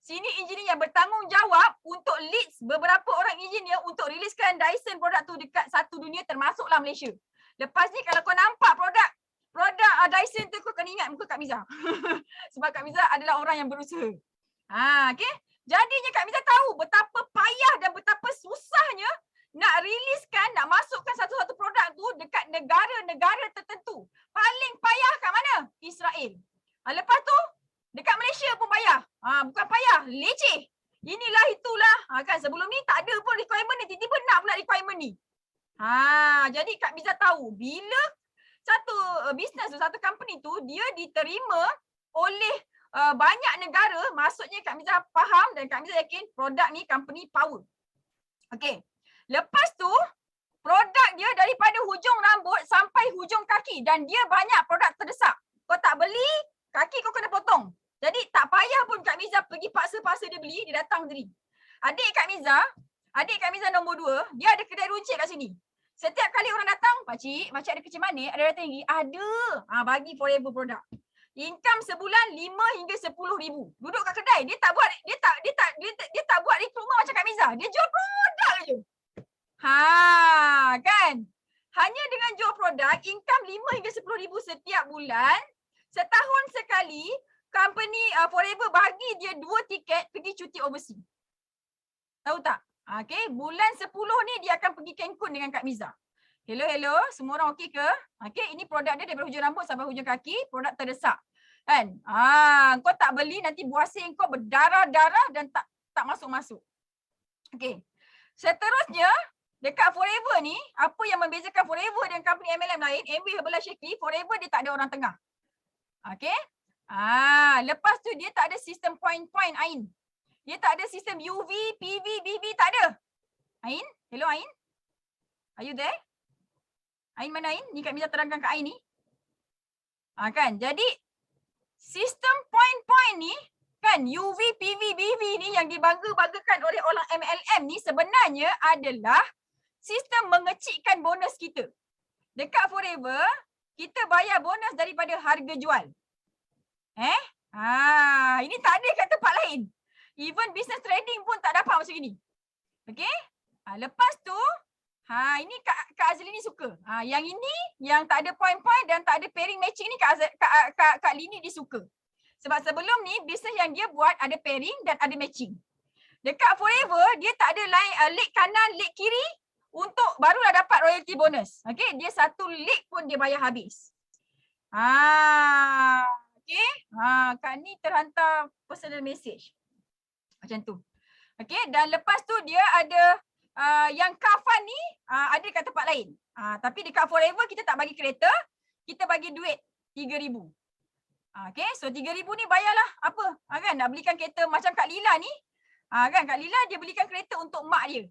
Sini engineer yang bertanggungjawab untuk leads beberapa orang engineer untuk riliskan Dyson produk tu dekat satu dunia termasuklah Malaysia. Lepas ni kalau kau nampak produk Dyson tu, kau kena ingat muka Kak Miza. Sebab Kak Miza adalah orang yang berusaha. Okay. Jadinya Kak Miza tahu betapa payah dan betapa susahnya nak riliskan, nak masukkan satu-satu produk tu dekat negara-negara tertentu. Paling payah kat mana? Israel. Lepas tu, dekat Malaysia pun payah. Bukan payah, leceh. Inilah itulah. Kan sebelum ni tak ada pun requirement ni, tiba-tiba nak pula requirement ni. Jadi Kak Miza tahu bila satu bisnes tu, satu company tu, dia diterima oleh banyak negara, maksudnya Kak Miza faham dan Kak Miza yakin produk ni company power. Okay. Lepas tu, produk dia daripada hujung rambut sampai hujung kaki dan dia banyak produk terdesak. Kau tak beli, kaki kau kena potong. Jadi tak payah pun Kak Miza pergi paksa-paksa dia beli, dia datang sendiri. Adik Kak Miza nombor 2, dia ada kedai runcit kat sini. Setiap kali orang datang, pakcik ada kecil manis, ada rata tinggi, ada. Bagi Forever produk. Income sebulan 5 hingga 10,000. Duduk kat kedai, dia tak buat rekrutmen macam Kak Miza. Dia jual produk je. Kan? Hanya dengan jual produk, income 5 hingga 10,000 setiap bulan. Setahun sekali, company Forever bagi dia 2 tiket pergi cuti overseas. Tahu tak? Okay, bulan 10 ni dia akan pergi Cancun dengan Kak Miza. Hello, semua orang okey ke? Okay, ini produk dia daripada hujung rambut sampai hujung kaki, produk terdesak. Kan? Kau tak beli, nanti buah sing kau berdarah-darah dan tak masuk-masuk. Okay. Seterusnya, dekat Forever ni, apa yang membezakan Forever dengan company MLM lain, Amway, Herbalife, Shaklee, Forever dia tak ada orang tengah. Okay? Lepas tu dia tak ada sistem point-point Ain. Dia tak ada sistem UV, PV, BV, tak ada. Ain? Hello Ain? Are you there? Ain mana Ain? Ni Kak Miza terangkan kat Ain ni. Kan? Jadi, sistem point-point ni, kan, UV, PV, BV ni yang dibangga-banggakan oleh orang MLM ni sebenarnya adalah sistem mengecikkan bonus kita. Dekat Forever, kita bayar bonus daripada harga jual. Ini tak ada kat tempat lain. Even business trading pun tak dapat macam ini. Okey? Lepas tu, ini Kak Azli ni suka. Yang ini, yang tak ada point-point dan tak ada pairing matching ni Kak Lini dia suka. Sebab sebelum ni, bisnes yang dia buat ada pairing dan ada matching. Dekat Forever, dia tak ada leg kanan, leg kiri untuk barulah dapat royalty bonus. Okey, dia satu leg pun dia bayar habis. Okey. Kak ni terhantar personal message. Macam tu. Okey, dan lepas tu dia ada yang kafan ni ada dekat tempat lain. Tapi dekat Forever kita tak bagi kereta, kita bagi duit 3,000. Okey, so 3,000 ni bayarlah apa? Kan nak belikan kereta macam Kak Lila ni. Kan Kak Lila dia belikan kereta untuk mak dia.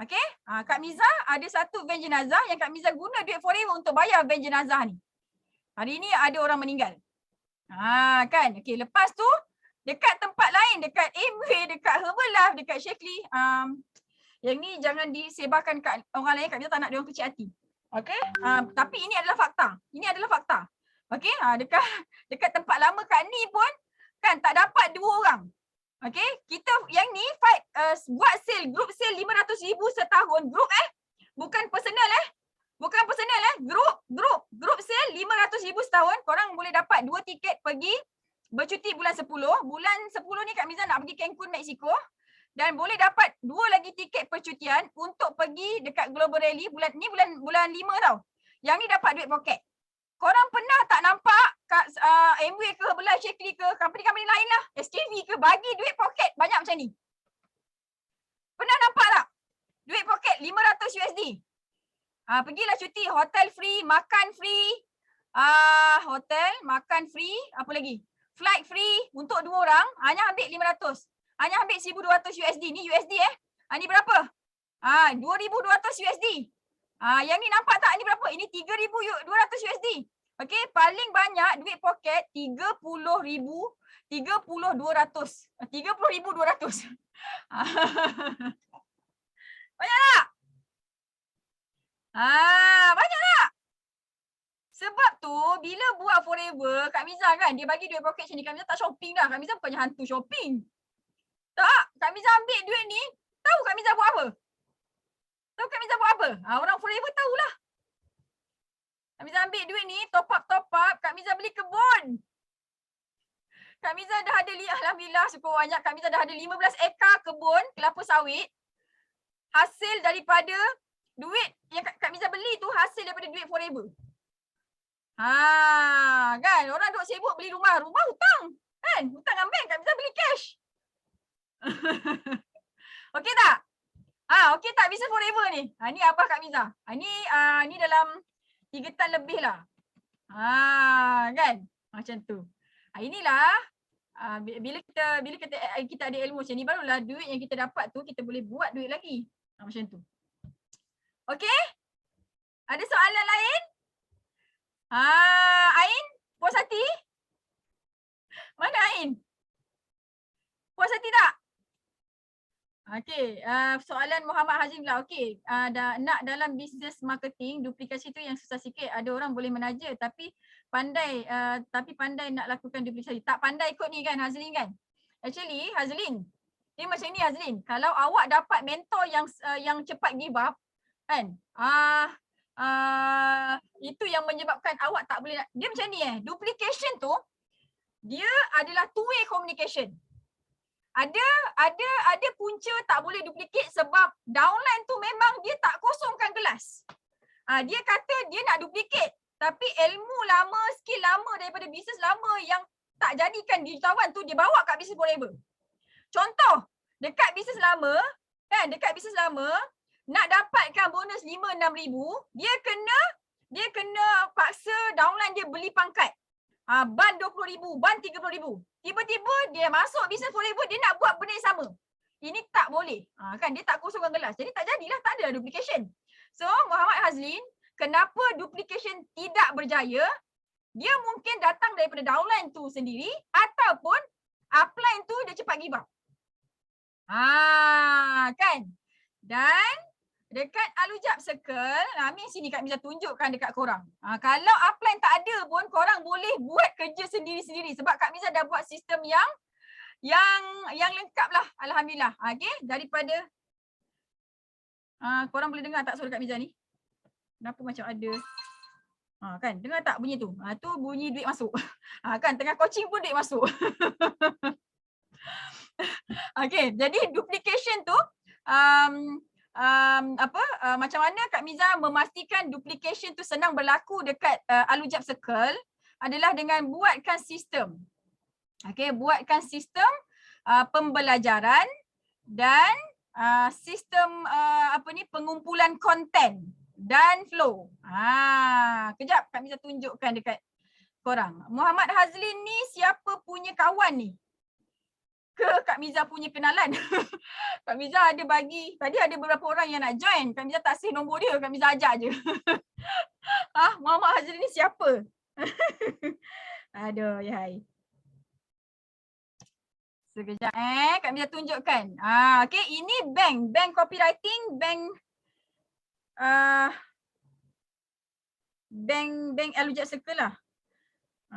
Okey, Kak Miza ada satu van jenazah yang Kak Miza guna duit Forever untuk bayar van jenazah ni. Hari ni ada orang meninggal. Kan. Okey, lepas tu dekat tempat lain, dekat Amway, dekat Herbalife, dekat Shakely, yang ni jangan disebarkan kat orang lain, Kak Miza tak nak dia orang kecil hati. Okey? Tapi ini adalah fakta. Ini adalah fakta. Okey? Dekat tempat lama Kak Ni pun kan tak dapat 2 orang. Okey? Kita yang ni fight buat sale, group sale 500,000 setahun. Group bukan personal Bukan personal Group sale 500,000 setahun. Korang boleh dapat 2 tiket pergi bercuti bulan 10. Bulan 10 ni Kak Miza nak pergi Cancun, Mexico. Dan boleh dapat 2 lagi tiket percutian untuk pergi dekat Global Rally bulan 5 tau. Yang ni dapat duit poket. Korang pernah tak nampak kat Amway ke, Herbalife, Shakely ke, company-company lain lah, SKV ke, bagi duit poket banyak macam ni? Pernah nampak tak? Duit poket 500 USD. Pergilah cuti, hotel free, makan free. Hotel, makan free, apa lagi? Flight free untuk 2 orang, hanya ambil 500. Hanya ambil 1,200 USD. Ni USD ni berapa? 2,200 USD. Yang ni nampak tak ni berapa? Ini 3,200 USD. Okey, paling banyak duit poket 30,000, 30,200. 30,200. Banyak tak? Banyak tak? Sebab tu bila buat Forever, Kak Miza kan dia bagi duit poket macam ni, Kak Miza tak shopping dah. Kak Miza bukannya hantu shopping. Tak, Kak Miza ambil duit ni, tahu Kak Miza buat apa? Tahu Kak Miza buat apa? Orang Forever tahulah. Kak Miza ambil duit ni, top up, Kak Miza beli kebun. Kak Miza dah ada, alhamdulillah syukur banyak, Kak Miza dah ada 15 ekar kebun kelapa sawit. Hasil daripada duit yang Kak Miza beli tu hasil daripada duit Forever. Kan orang duk sibuk beli rumah hutang. Kan? Hutang dengan bank, Kak Miza beli cash. Okey tak? Okey tak bisnes Forever ni? Ni apa Kak Miza? Ni dalam 3 tan lebih lah. Kan? Macam tu. Inilah bila kita ada ilmu macam ni, barulah duit yang kita dapat tu kita boleh buat duit lagi. Macam tu. Okey? Ada soalan lain? Ain? Puas hati? Mana Ain? Puas hati tak? Okey, soalan Muhammad Hazim pula. Okey, nak dalam business marketing, duplikasi tu yang susah sikit. Ada orang boleh menaja tapi pandai nak lakukan duplikasi. Tak pandai kot ni kan Hazlin kan? Actually Hazlin, dia macam ni Hazlin. Kalau awak dapat mentor yang cepat give up kan? Itu yang menyebabkan awak tak boleh dia macam ni duplication tu dia adalah two way communication. Ada punca tak boleh duplicate sebab downline tu memang dia tak kosongkan gelas. Dia kata dia nak duplicate tapi ilmu lama, skill lama daripada bisnes lama yang tak jadikan digitawan tu dia bawa kat bisnes Forever. Contoh, dekat bisnes lama nak dapatkan bonus 5-6 ribu, dia kena paksa downline dia beli pangkat. Ban 20,000, ban 30,000. Tiba-tiba dia masuk bisnes Forever, dia nak buat benda yang sama. Ini tak boleh. Kan dia tak kosongkan gelas. Jadi tak jadilah, tak ada duplication. So Muhammad Hazlin, kenapa duplication tidak berjaya? Dia mungkin datang daripada downline tu sendiri ataupun upline tu dia cepat give up. Kan? Dan dekat Alujab Circle, sini Kak Miza tunjukkan dekat korang. Kalau upline tak ada pun korang boleh buat kerja sendiri-sendiri sebab Kak Miza dah buat sistem yang lengkap lah. Alhamdulillah. Okay? Daripada Korang boleh dengar tak suara Kak Miza ni? Kenapa macam ada? Kan, dengar tak bunyi tu? Tu bunyi duit masuk. Kan, tengah coaching pun duit masuk. Okay, jadi duplication tu macam mana Kak Miza memastikan duplication tu senang berlaku dekat Alujab Circle adalah dengan buatkan sistem. Okay, buatkan sistem pembelajaran dan sistem pengumpulan konten dan flow. Kejap Kak Miza tunjukkan dekat korang. Muhammad Hazlin ni siapa punya kawan ni? Ke Kak Miza punya kenalan? Kak Miza ada bagi, tadi ada beberapa orang yang nak join. Kak Miza tak save nombor dia, Kak Miza ajak je. Muhammad Hazlin ni siapa? Aduh, ya hai. Sekejap Kak Miza tunjukkan. Okay, ini bank copywriting, bank Alujab Circle lah.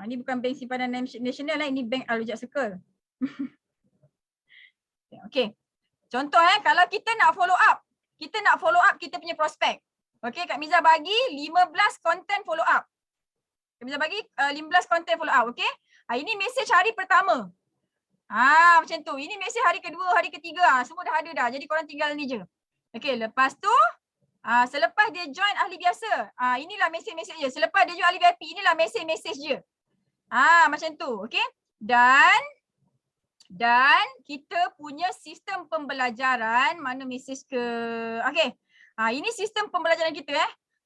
Ini bukan bank simpanan nasional lah, ini bank Alujab Circle. Okay, contoh kalau kita nak follow up kita punya prospek. Okay, Kak Miza bagi 15 konten follow up. Kak Miza bagi 15 konten follow up, okay. Ini mesej hari pertama. Macam tu. Ini mesej hari kedua, hari ketiga. Semua dah ada dah. Jadi korang tinggal ni je. Okay, lepas tu selepas dia join ahli biasa, inilah mesej-mesej je. Selepas dia join ahli VIP, inilah mesej-mesej je. Macam tu, okay. Dan kita punya sistem pembelajaran, mana mesej ke? Okay. Ini sistem pembelajaran kita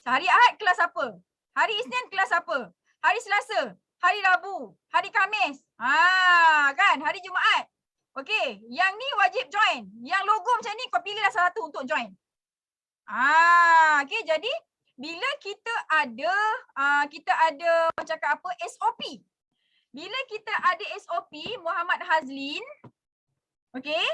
Hari Ahad kelas apa? Hari Isnin kelas apa? Hari Selasa, hari Rabu, hari Khamis. Kan? Hari Jumaat. Okay. Yang ni wajib join. Yang logo macam ni kau pilihlah salah satu untuk join. Okay. Jadi bila kita ada cakap apa? SOP. Bila kita ada SOP Muhammad Hazlin, okay,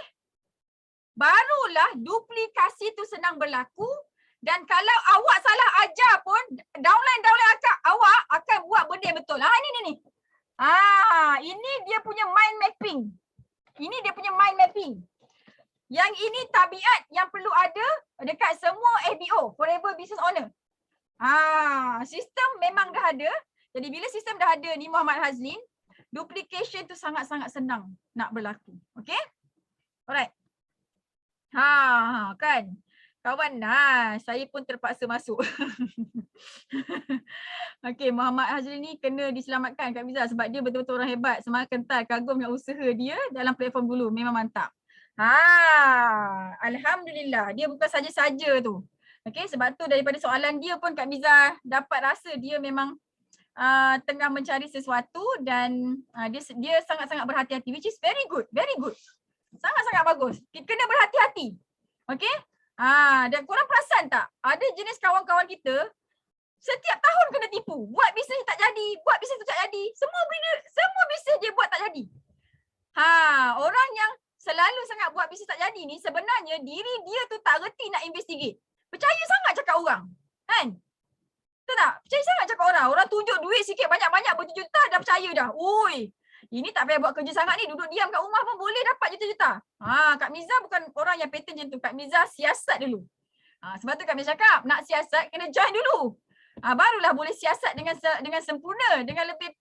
barulah duplikasi tu senang berlaku. Dan kalau awak salah ajar pun, downline awak akan buat benda yang betul. Ini. Ini dia punya mind mapping. Ini dia punya mind mapping. Yang ini tabiat yang perlu ada dekat semua FBO, Forever Business Owner. Sistem memang dah ada. Jadi bila sistem dah ada ni Muhammad Hazlin, duplication tu sangat-sangat senang nak berlaku. Okay? Alright. Kan? Kawan, saya pun terpaksa masuk. Okay, Muhammad Hazlin ni kena diselamatkan Kak Miza sebab dia betul-betul orang hebat. Semangat kental, kagum dengan usaha dia dalam platform dulu. Memang mantap. Alhamdulillah. Dia bukan saja-saja tu. Okay, sebab tu daripada soalan dia pun Kak Miza dapat rasa dia memang tengah mencari sesuatu dan dia sangat-sangat berhati-hati, which is very good, sangat-sangat bagus. Kena berhati-hati, okay. Dan korang perasan tak, ada jenis kawan-kawan kita setiap tahun kena tipu, buat bisnes tak jadi, semua bisnes dia buat tak jadi. Orang yang selalu sangat buat bisnes tak jadi ni sebenarnya diri dia tu tak reti nak investigate, percaya sangat cakap orang, kan? Betul tak? Percaya sangat cakap orang. Orang tunjuk duit sikit banyak-banyak berjuta-juta dah percaya dah. Ui, ini tak payah buat kerja sangat ni. Duduk diam kat rumah pun boleh dapat juta-juta. Kak Miza bukan orang yang pattern macam tu. Kak Miza siasat dulu. Sebab tu Kak Miza cakap, nak siasat kena join dulu. Barulah boleh siasat dengan sempurna, dengan lebih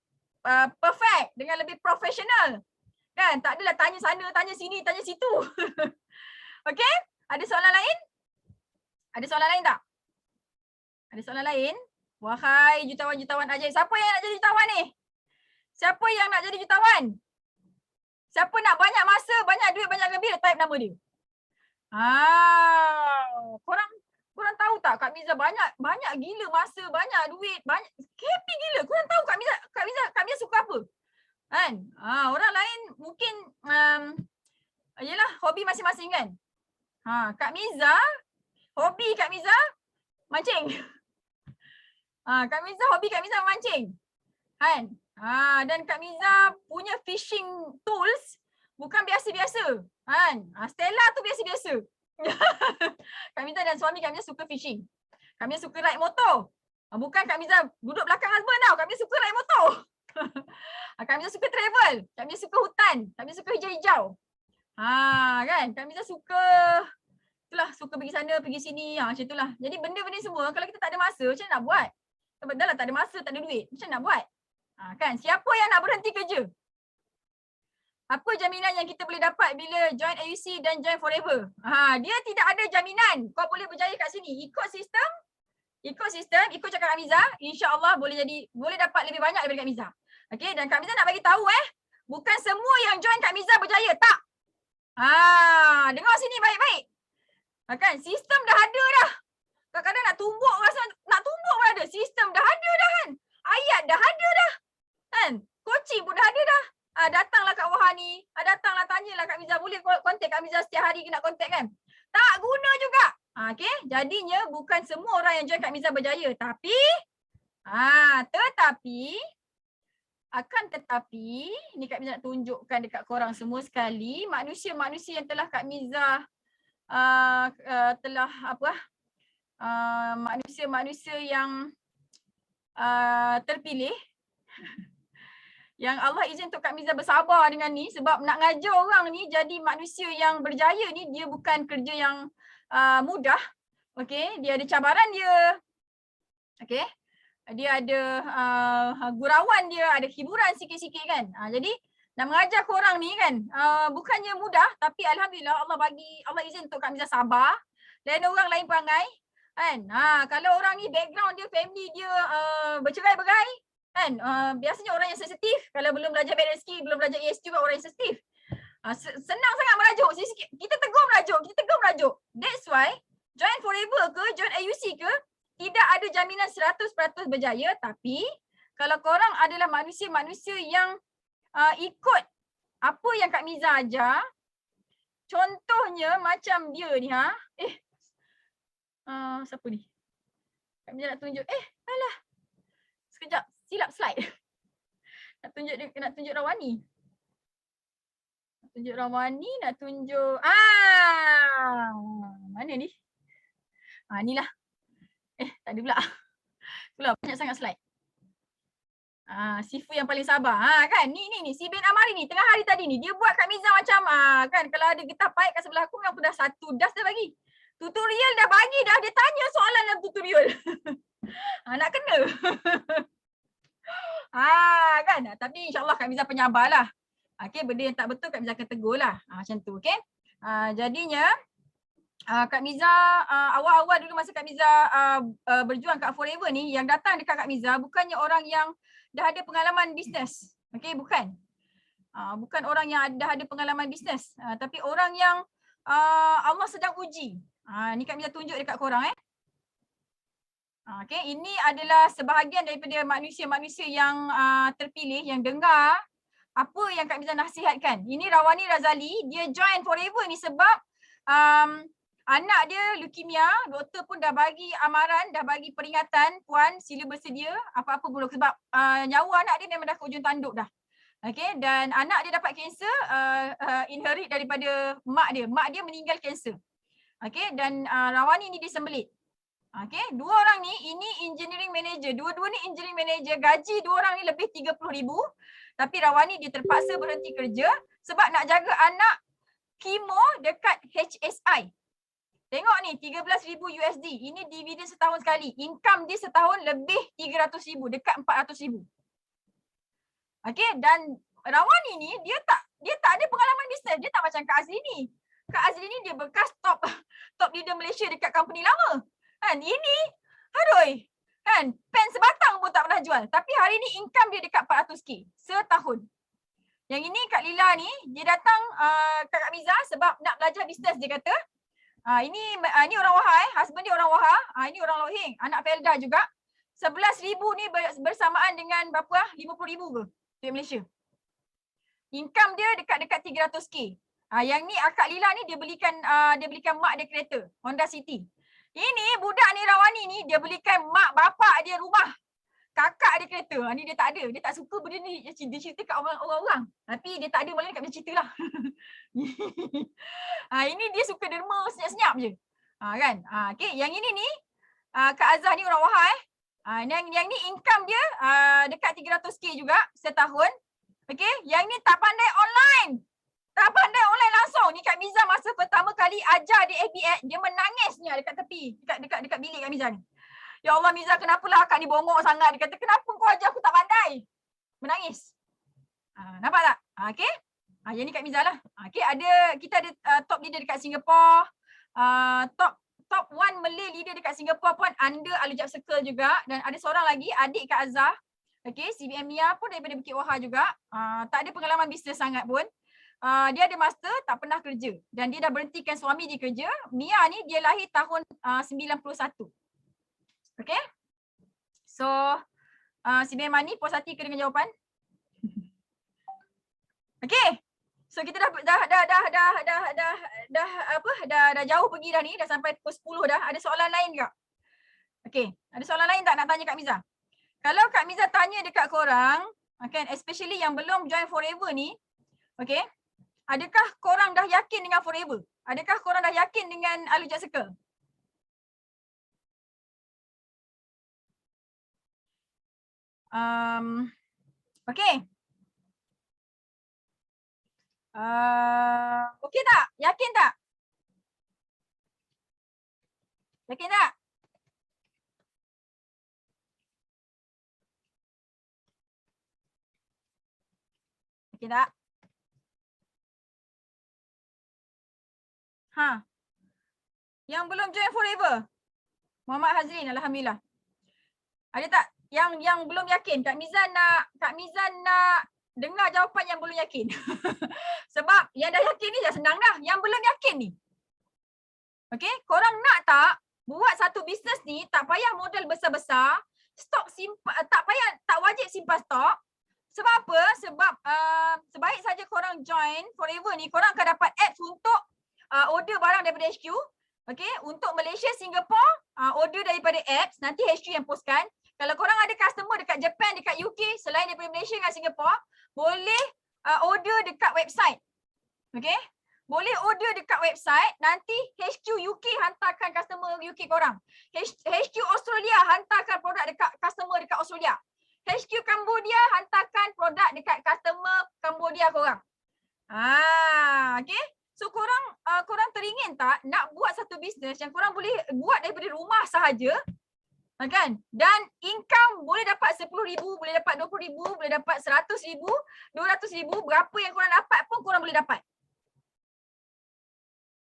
perfect, dengan lebih profesional. Kan? Tak adalah tanya sana, tanya sini, tanya situ. Okay? Ada soalan lain? Ada soalan lain tak? Ada soalan lain? Wahai jutawan-jutawan ajaib. Siapa yang nak jadi jutawan ni? Siapa yang nak jadi jutawan? Siapa nak banyak masa, banyak duit, banyak gembira? Type nama dia. Korang tahu tak Kak Miza banyak gila masa, banyak duit, banyak happy gila. Korang tahu Kak Miza suka apa? Kan? Orang lain mungkin yelah hobi masing-masing kan? Kak Miza, hobi Kak Miza mancing. Kak Miza, hobi Kak Miza memancing. Kan? Dan Kak Miza punya fishing tools bukan biasa-biasa. Kan? Stella tu biasa-biasa. Kak Miza dan suami Kak Miza suka fishing. Kak Miza suka ride motor. Bukan Kak Miza duduk belakang husband tau. Kak Miza suka ride motor. Kak Miza suka travel. Kak Miza suka hutan. Kak Miza suka hijau-hijau. Kan? Kak Miza suka itulah suka pergi sana, pergi sini, macam itulah. Jadi benda-benda semua kalau kita tak ada masa, macam mana nak buat? Dah lah tak ada masa, tak ada duit, macam mana nak buat? Kan, siapa yang nak berhenti kerja? Apa jaminan yang kita boleh dapat bila join AUC dan join forever? Dia tidak ada jaminan kau boleh berjaya kat sini. Ikut sistem, ikut cakap Kak Miza, insya-Allah boleh dapat lebih banyak daripada Kak Miza. Okey, dan Kak Miza nak bagi tahu bukan semua yang join Kak Miza berjaya, tak. Dengar sini baik-baik. Kan, sistem dah ada dah. Kadang-kadang nak tumbuk rasa nak tumbuk pun ada. Sistem dah ada dah kan. Ayat dah ada dah. Kan? Coaching pun dah ada dah. Datanglah Kak Wahani. Datanglah tanyalah Kak Miza. Boleh kontak Kak Miza setiap hari nak kontak kan? Tak guna juga. Okey, jadinya bukan semua orang yang join Kak Miza berjaya. Tapi, tetapi, ni Kak Miza nak tunjukkan dekat korang semua sekali. Manusia-manusia yang telah Kak Miza manusia-manusia yang terpilih yang Allah izin untuk Kak Miza bersabar dengan ni sebab nak ngajar orang ni jadi manusia yang berjaya ni dia bukan kerja yang mudah. Okey, dia ada cabaran dia. Okey. Dia ada gurauan dia, ada hiburan sikit-sikit kan. Jadi nak mengajar korang ni kan bukannya mudah tapi alhamdulillah Allah izin untuk Kak Miza sabar. Dan orang lain perangai kan. Kalau orang ni background dia, family dia bercerai-berai kan, biasanya orang yang sensitif. Kalau belum belajar BRSK, belum belajar ES juga orang yang sensitif. Senang sangat merajuk. Kita tegur merajuk. That's why join forever ke, join AUC ke, tidak ada jaminan 100% berjaya. Tapi kalau korang adalah manusia-manusia yang ikut apa yang Kak Miza ajar, contohnya macam dia ni siapa ni? Kak Miza nak tunjuk. Alah. Sekejap, silap slide. Nak tunjuk Rawani. Nak tunjuk mana ni? Inilah. Tak ada pula. Itulah banyak sangat slide. Sifu yang paling sabar. Kan? Ni si Ben Amari ni tengah hari tadi ni dia buat Kak Miza macam kan kalau ada getah paik kat sebelah aku memang aku dah 1 das dah bagi. Tutorial dah bagi dah, dia tanya soalan dalam tutorial. Nak kena. Kan? Tapi insya-Allah Kak Miza penyabarlah. Okey, benda yang tak betul Kak Miza akan tegurlah. Macam tu, okey. Jadinya Kak Miza awal-awal dulu masa Kak Miza berjuang kat Forever ni, yang datang dekat Kak Miza bukannya orang yang dah ada pengalaman bisnes. Okey, bukan. Bukan orang yang dah ada pengalaman bisnes, tapi orang yang Allah sedang uji. Ni Kak Miza tunjuk dekat korang Okey, ini adalah sebahagian daripada manusia-manusia yang terpilih yang dengar apa yang Kak Miza nasihatkan. Ini Rawani Razali, dia join Forever ni sebab anak dia leukemia, doktor pun dah bagi amaran, dah bagi peringatan, puan sila bersedia apa-apa buruk sebab nyawa anak dia memang dah ke ujung tanduk dah. Okey, dan anak dia dapat kanser inherit daripada mak dia. Mak dia meninggal kanser. Okey, dan Rawani ni disembelit. Okey, dua orang ni, ini engineering manager. Dua-dua ni engineering manager, gaji dua orang ni lebih 30,000. Tapi Rawani dia terpaksa berhenti kerja sebab nak jaga anak kemo dekat HSI. Tengok ni, 13,000 USD. Ini dividen setahun sekali. Income dia setahun lebih 300,000, dekat 400,000. Okey, dan Rawani ni dia tak ada pengalaman bisnes. Dia tak macam Kak Azli ni. Kak Azli ni dia bekas top leader Malaysia dekat company lama. Kan, ini aduh. Kan, pen sebatang pun tak pernah jual. Tapi hari ni income dia dekat 400k setahun. Yang ini Kak Lila ni, dia datang Kak Miza sebab nak belajar bisnes dia kata. Ini orang Wahha husband dia orang Wahha. Ini orang Lohing, anak Felda juga. 11,000 ni bersamaan dengan berapa 50,000 ke duit Malaysia. Income dia dekat-dekat 300k. Yang ni Kak Lila ni dia belikan mak dia kereta Honda City. Ini budak ni Rawani ni dia belikan mak bapak dia rumah. Kakak dia kereta. Ni dia tak ada. Dia tak suka benda ni dia cerita kat orang-orang. Tapi dia tak ada malah kat dia cerita lah. Ini dia suka derma senyap-senyap je. Kan? Okay. Yang ini ni Kak Azah ni orang Wahha yang ni income dia dekat 300k juga setahun. Okay. Yang ni tak pandai online. Tak pandai online langsung. Ni Kak Miza masa pertama kali ajar di ABX, dia menangis ni dekat tepi, dekat bilik Kak Miza ni. Ya Allah Miza, kenapalah akak ni bongok sangat. Dia kata, kenapa kau ajar aku tak pandai? Menangis. Nampak tak? Okey. Yang ni Kak Miza lah. Okey, kita ada top leader dekat Singapore. Top 1 Malay leader dekat Singapore pun under Alujab Circle juga. Dan ada seorang lagi, adik Kak Azhar. Okey, CBM Mia pun daripada Bukit Wahar juga. Tak ada pengalaman bisnes sangat pun. Dia ada master, tak pernah kerja. Dan dia dah berhentikan suami dia kerja. Mia ni dia lahir tahun 91. Okey. So, CBM Mani puas hati ke dengan jawapan? Okey. So kita dah jauh pergi dah ni, dah sampai pukul 10 dah. Ada soalan lain ke? Okey, ada soalan lain tak nak tanya Kak Miza? Kalau Kak Miza tanya dekat korang, okay, especially yang belum join Forever ni, okey, adakah korang dah yakin dengan Forever? Adakah korang dah yakin dengan Alujab Circle? Okey. Okey tak? Yakin tak? Yakin tak? Yakin tak? Yang belum join Forever? Muhammad Hazrin, alhamdulillah. Ada tak yang belum yakin? Kak Miza nak dengar jawapan yang belum yakin. Sebab yang dah yakin ni dah senang dah. Yang belum yakin ni. Okey, korang nak tak buat satu bisnes ni tak payah modal besar-besar, stok simpan, tak wajib simpan stok. Sebab apa? Sebab sebaik saja korang join Forever ni, korang akan dapat apps untuk order barang daripada HQ. Okey, untuk Malaysia, Singapore, order daripada apps, nanti HQ yang postkan. Kalau korang ada customer dekat Japan, dekat UK, selain daripada Malaysia dengan Singapore, boleh order dekat website. Okey? Boleh order dekat website, nanti HQ UK hantarkan customer UK korang. HQ Australia hantarkan produk dekat customer dekat Australia. HQ Cambodia hantarkan produk dekat customer Cambodia korang. Okey? So korang teringin tak nak buat satu bisnes yang korang boleh buat daripada rumah sahaja, kan? Dan income boleh dapat 10,000, boleh dapat 20,000, boleh dapat 100,000, 200,000, berapa yang korang dapat pun korang boleh dapat.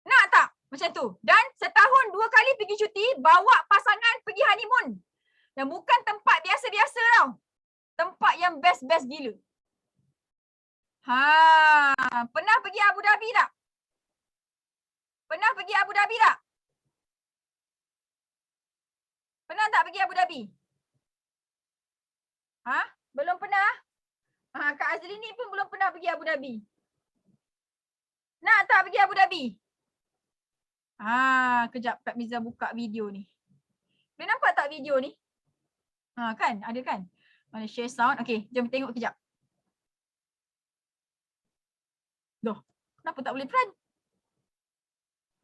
Nak tak macam tu? Dan setahun 2 kali pergi cuti, bawa pasangan pergi honeymoon. Dan bukan tempat biasa-biasa tau. Tempat yang best-best gila. Pernah pergi Abu Dhabi tak? Pernah pergi Abu Dhabi tak? Pernah tak pergi Abu Dhabi? Belum pernah? Kak Azrini pun belum pernah pergi Abu Dhabi. Nak tak pergi Abu Dhabi? Kejap Kak Miza buka video ni. Boleh nampak tak video ni? Kan? Ada kan? Mana share sound? Okey, jom tengok kejap. Doh, kenapa tak boleh run?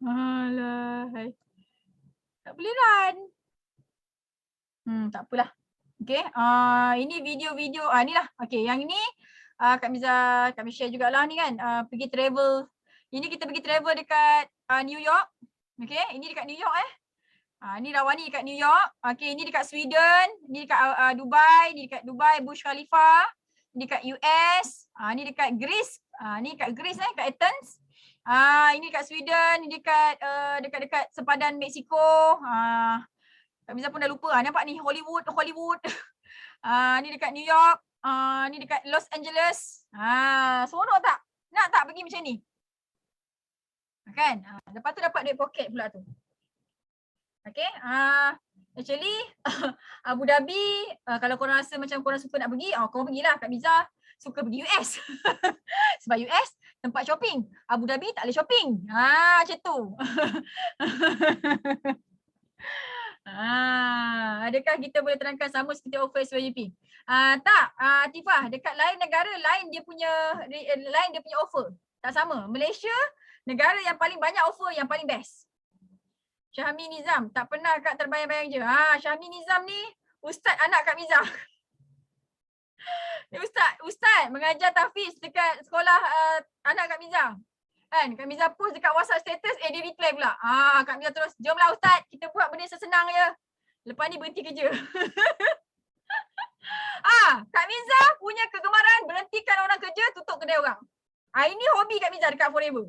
Alah, tak boleh run. Tak apalah. Okey, ini video-video, ni lah. Okey, yang ini Kak Miza kami share jugalah ni kan. Pergi travel. Ini kita pergi travel dekat New York. Okey, ini dekat New York Ni Rawani dekat New York. Okey, ini dekat Sweden, ini dekat Dubai, ini dekat Dubai Burj Khalifa, ini dekat US, ni dekat Greece. Ni dekat Greece kat Athens. Ini dekat Sweden, ini dekat sepadan Mexico. Kak Miza pun dah lupa. Nampak ni Hollywood. Ni dekat New York, ni dekat Los Angeles. Seronok tak? Nak tak pergi macam ni? Kan? Lepas tu dapat duit poket pula tu. Okay, actually Abu Dhabi, kalau korang rasa macam korang suka nak pergi, korang pergilah. Kak Miza suka pergi US. Sebab US tempat shopping. Abu Dhabi tak boleh shopping. Macam tu. Adakah kita boleh terangkan sama seperti offer SYP? Tak, Atifah, dekat lain negara lain dia punya offer. Tak sama. Malaysia negara yang paling banyak offer, yang paling best. Syahmi Nizam, tak pernah Kak terbayang-bayang je. Syahmi Nizam ni ustaz anak Kak Miza. Ustaz mengajar tahfiz dekat sekolah anak Kak Miza. Kan Kak Miza post dekat WhatsApp status, dia reply pula. Kak Miza terus, jomlah Ustaz, kita buat benda sesenang je. Lepas ni berhenti kerja. Kak Miza punya kegemaran berhentikan orang kerja, tutup kedai orang. Ini hobi Kak Miza dekat Forever.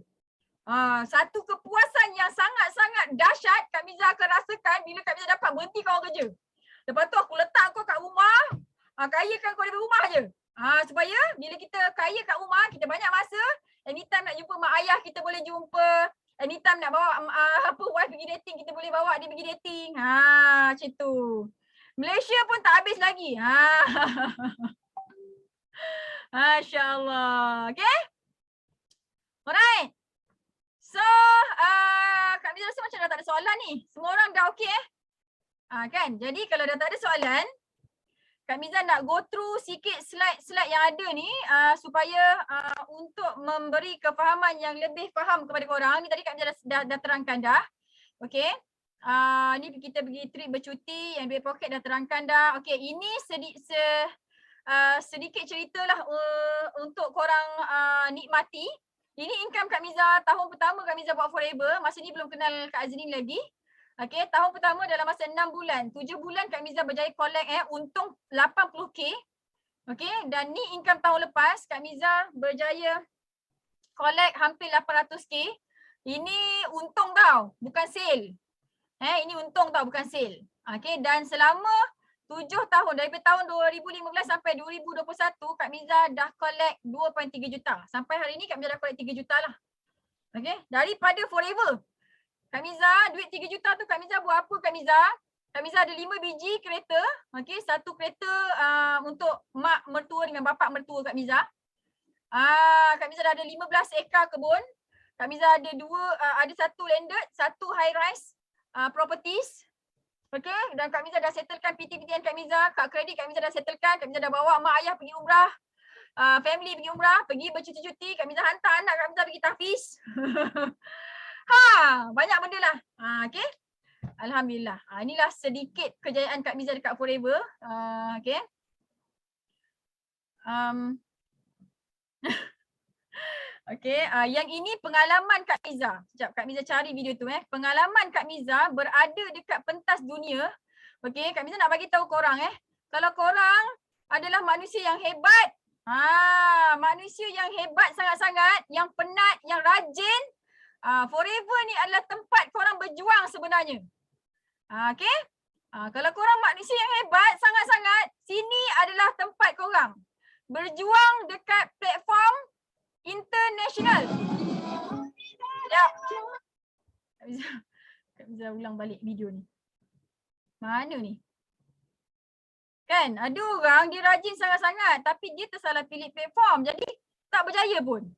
Satu kepuasan yang sangat-sangat dahsyat Kak Miza akan rasakan bila Kak Miza dapat berhentikan orang kerja. Lepas tu aku letak kau kat rumah, kayakan kau dari rumah je. Supaya bila kita kaya kat rumah, kita banyak masa, anytime nak jumpa mak ayah kita boleh jumpa, anytime nak bawa wife pergi dating, kita boleh bawa dia pergi dating. Macam tu. Malaysia pun tak habis lagi. Masya Allah. Okay? Alright. So, Kak Miza rasa macam dah tak ada soalan ni. Semua orang dah okey kan? Jadi kalau dah tak ada soalan, Kak Miza nak go through sikit slide-slide yang ada ni supaya untuk memberi kefahaman yang lebih faham kepada korang. Ni tadi Kak Miza dah terangkan dah. Okey. Ni kita pergi trip bercuti, yang duit poket dah terangkan dah. Okey, ini sedikit ceritalah untuk korang nikmati. Ini income Kak Miza tahun pertama Kak Miza buat Forever. Masa ni belum kenal Kak Azrin lagi. Okey, tahun pertama dalam masa 6 bulan. 7 bulan Kak Miza berjaya collect untung 80k. Okey, dan ni income tahun lepas Kak Miza berjaya collect hampir 800k. Ini untung tau, bukan sale. Ini untung tau, bukan sale. Okey, dan selama 7 tahun, daripada tahun 2015 sampai 2021, Kak Miza dah collect 2.3 juta. Sampai hari ni Kak Miza dah collect 3 juta lah. Okey, daripada Forever. Kak Miza, duit 3 juta tu Kak Miza buat apa Kak Miza? Kak Miza ada 5 biji kereta. Okey, satu kereta untuk mak mertua dengan bapak mertua Kak Miza. Kak Miza dah ada 15 ekar kebun. Kak Miza ada ada satu landed, satu high rise properties. Okey, dan Kak Miza dah settlekan PT-PTN Kak Miza, kad kredit Kak Miza dah settlekan. Kak Miza dah bawa mak ayah pergi umrah, family pergi umrah, pergi bercuti-cuti. Kak Miza hantar anak Kak Miza pergi tahfiz. Banyak benda lah. Okey. Alhamdulillah. Inilah sedikit kejayaan Kak Miza dekat Forever. Okey. Okey, yang ini pengalaman Kak Miza. Sekejap Kak Miza cari video tu Pengalaman Kak Miza berada dekat pentas dunia. Okey, Kak Miza nak bagi tahu korang kalau korang adalah manusia yang hebat, manusia yang hebat sangat-sangat, yang penat, yang rajin, Forever ni adalah tempat korang berjuang sebenarnya. Okey? Kalau korang manusia yang hebat sangat-sangat, sini adalah tempat korang berjuang dekat platform international. Sekejap. Kak Miza ulang balik video ni. Mana ni? Kan ada orang dia rajin sangat-sangat tapi dia tersalah pilih platform. Jadi tak berjaya pun.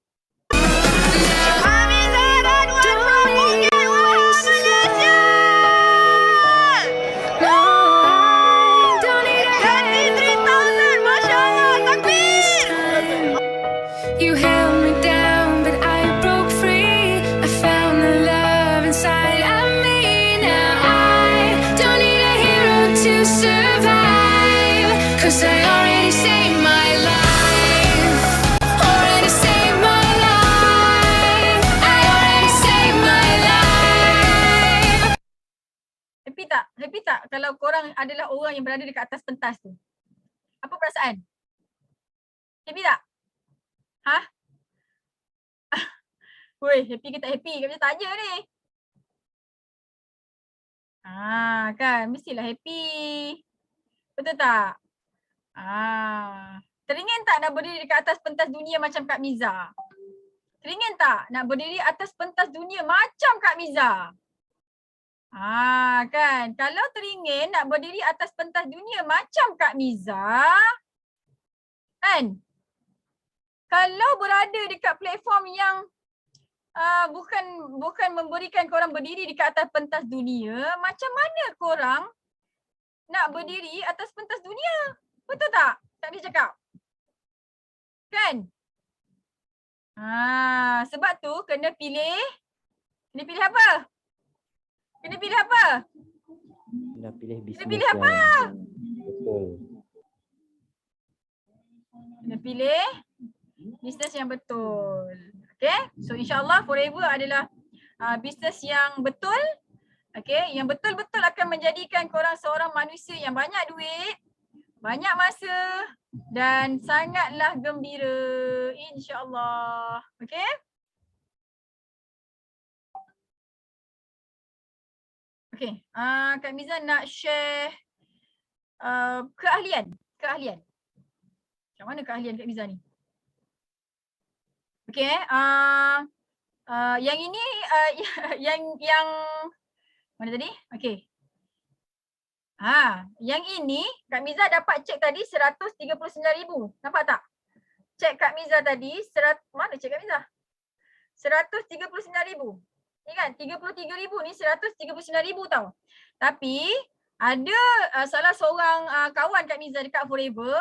You held me down, but I broke free. I found the love inside of me. Now I don't need a hero to survive, 'cause I already saved my life. Already saved my life. I already saved my life. Happy tak kalau korang adalah orang yang berada dekat atas pentas tu? Apa perasaan? Happy tak? Woi, happy ke tak happy? Kak Miza tanya ni. Kan mestilah happy. Betul tak? Teringin tak nak berdiri dekat atas pentas dunia macam Kak Miza? Teringin tak nak berdiri atas pentas dunia macam Kak Miza? Kan, kalau teringin nak berdiri atas pentas dunia macam Kak Miza, kan? Kalau berada dekat platform yang bukan memberikan korang berdiri dekat atas pentas dunia, macam mana korang nak berdiri atas pentas dunia? Betul tak? Tak boleh cakap. Kan? Sebab tu kena pilih. Kena pilih apa? Kena pilih apa? Kena pilih bisnes. Kena pilih apa? Betul. Kena pilih bisnes yang betul. Okay, so insyaAllah Forever adalah bisnes yang betul. Okay, yang betul-betul akan menjadikan korang seorang manusia yang banyak duit, banyak masa dan sangatlah gembira, insyaAllah. Okay. Okay, Kak Miza nak share keahlian. Macam mana keahlian Kak Miza ni? Okay, yang ini yang mana tadi? Okay. Yang ini Kak Miza dapat cek tadi 139,000. Nampak tak? Cek Kak Miza tadi, mana cek Kak Miza? 139,000. Ni kan 33,000 ni 139,000 tau. Tapi ada salah seorang kawan Kak Miza dekat Forever,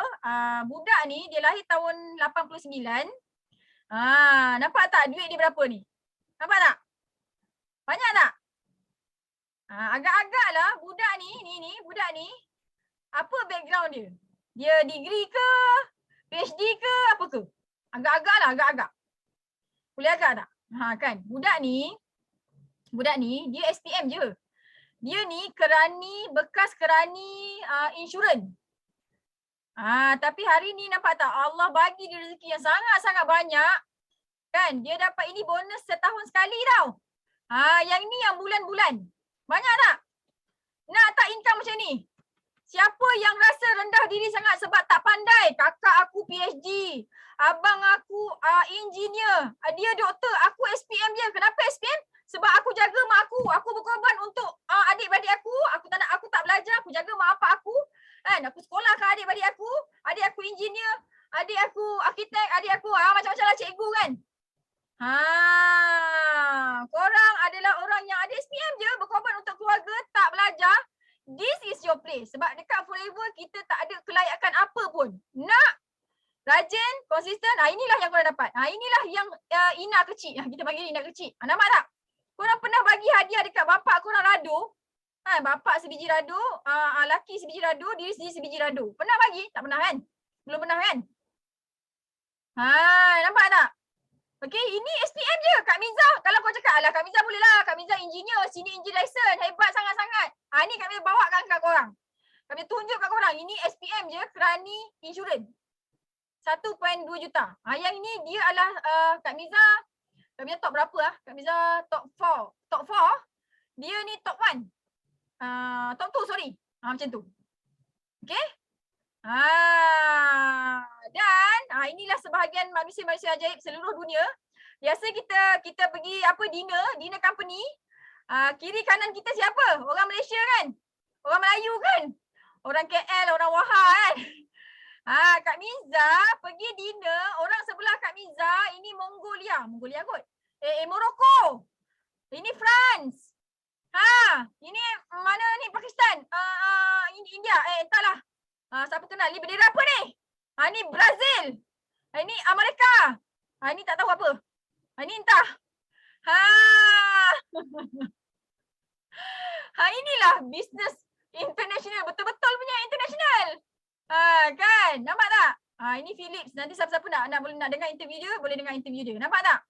budak ni dia lahir tahun 89. Nampak tak duit dia berapa ni? Nampak tak? Banyak tak? Agak-agak lah budak ni, budak ni. Apa background dia? Dia degree ke? PhD ke? Apa ke? Agak-agak lah, agak-agak. Boleh agak tak? Kan, budak ni dia SPM je. Dia ni bekas kerani insurans. Tapi hari ni nampak tak Allah bagi dia rezeki yang sangat-sangat banyak. Kan, dia dapat ini bonus setahun sekali tau. Yang ni yang bulan-bulan. Banyak tak? Nak tak income macam ni? Siapa yang rasa rendah diri sangat sebab tak pandai? Kakak aku PhD. Abang aku engineer. Dia doktor. Aku SPM je. Kenapa SPM? Sebab aku jaga mak aku. Aku berkorban untuk adik-beradik aku. Aku tak belajar. Aku jaga mak apa aku. Kan? Aku sekolahkan adik-beradik aku. Adik aku engineer. Adik aku arkitek. Adik aku macam-macam lah cikgu kan. Korang adalah orang yang ada SPM je, berkorban untuk keluarga, tak belajar. This is your place. Sebab dekat Forever kita tak ada kelayakan apa pun. Nak rajin, konsisten, inilah yang korang dapat. Inilah yang Ina kecil. Kita panggil Ina kecil. Nampak tak? Korang pernah bagi hadiah dekat bapak korang rado. Bapak sebiji rado, laki sebiji rado, diri sendiri sebiji rado. Pernah bagi? Tak pernah kan? Belum pernah kan? Nampak tak? Okay, ini SPM je Kak Miza. Kalau kau cakap, alah Kak Miza boleh lah. Kak Miza engineer, sini engineer license. Hebat sangat-sangat. Ni Kak Miza bawakan kat korang. Kak Miza tunjuk kat korang. Ini SPM je, kerani insurans. 1.2 juta. Yang ini dia adalah Kak Miza top berapa lah? Kak Miza top 4. Top 4, dia ni top 1. Top 2, sorry. Macam tu. Okay? Dan inilah sebahagian manusia-manusia ajaib seluruh dunia. Biasa kita pergi dinner company. Kiri kanan kita siapa? Orang Malaysia kan? Orang Melayu kan? Orang KL, orang Wahha kan? Kak Miza pergi dinner, orang sebelah Kak Miza ini Mongolia kot. Morocco. Ini France. Ini mana ni? Pakistan. Ini India. Entahlah. Siapa kenal? Ni bendera apa ni? Ni Brazil. Ini Amerika. Ini tak tahu apa. Ini entah. Inilah bisnes international. Betul-betul punya international. Kan? Nampak tak? Ini Philips. Nanti siapa-siapa nak dengar interview dia, boleh dengar interview dia. Nampak tak?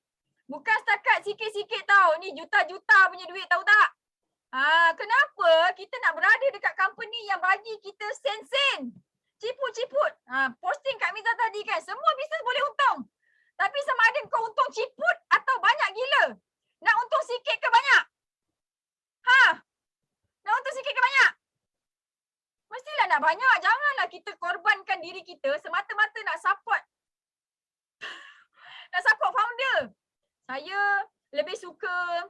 Bukan setakat sikit-sikit tau. Ni juta-juta punya duit, tahu tak? Kenapa kita nak berada dekat company yang bagi kita sen-sen? Ciput-ciput. Posting Kak Miza tadi kan, semua bisnes boleh untung. Tapi sama ada kau untung ciput atau banyak gila. Nak untung sikit ke banyak? Nak untung sikit ke banyak? Mestilah nak banyak. Janganlah kita korbankan diri kita semata-mata nak support founder. Saya lebih suka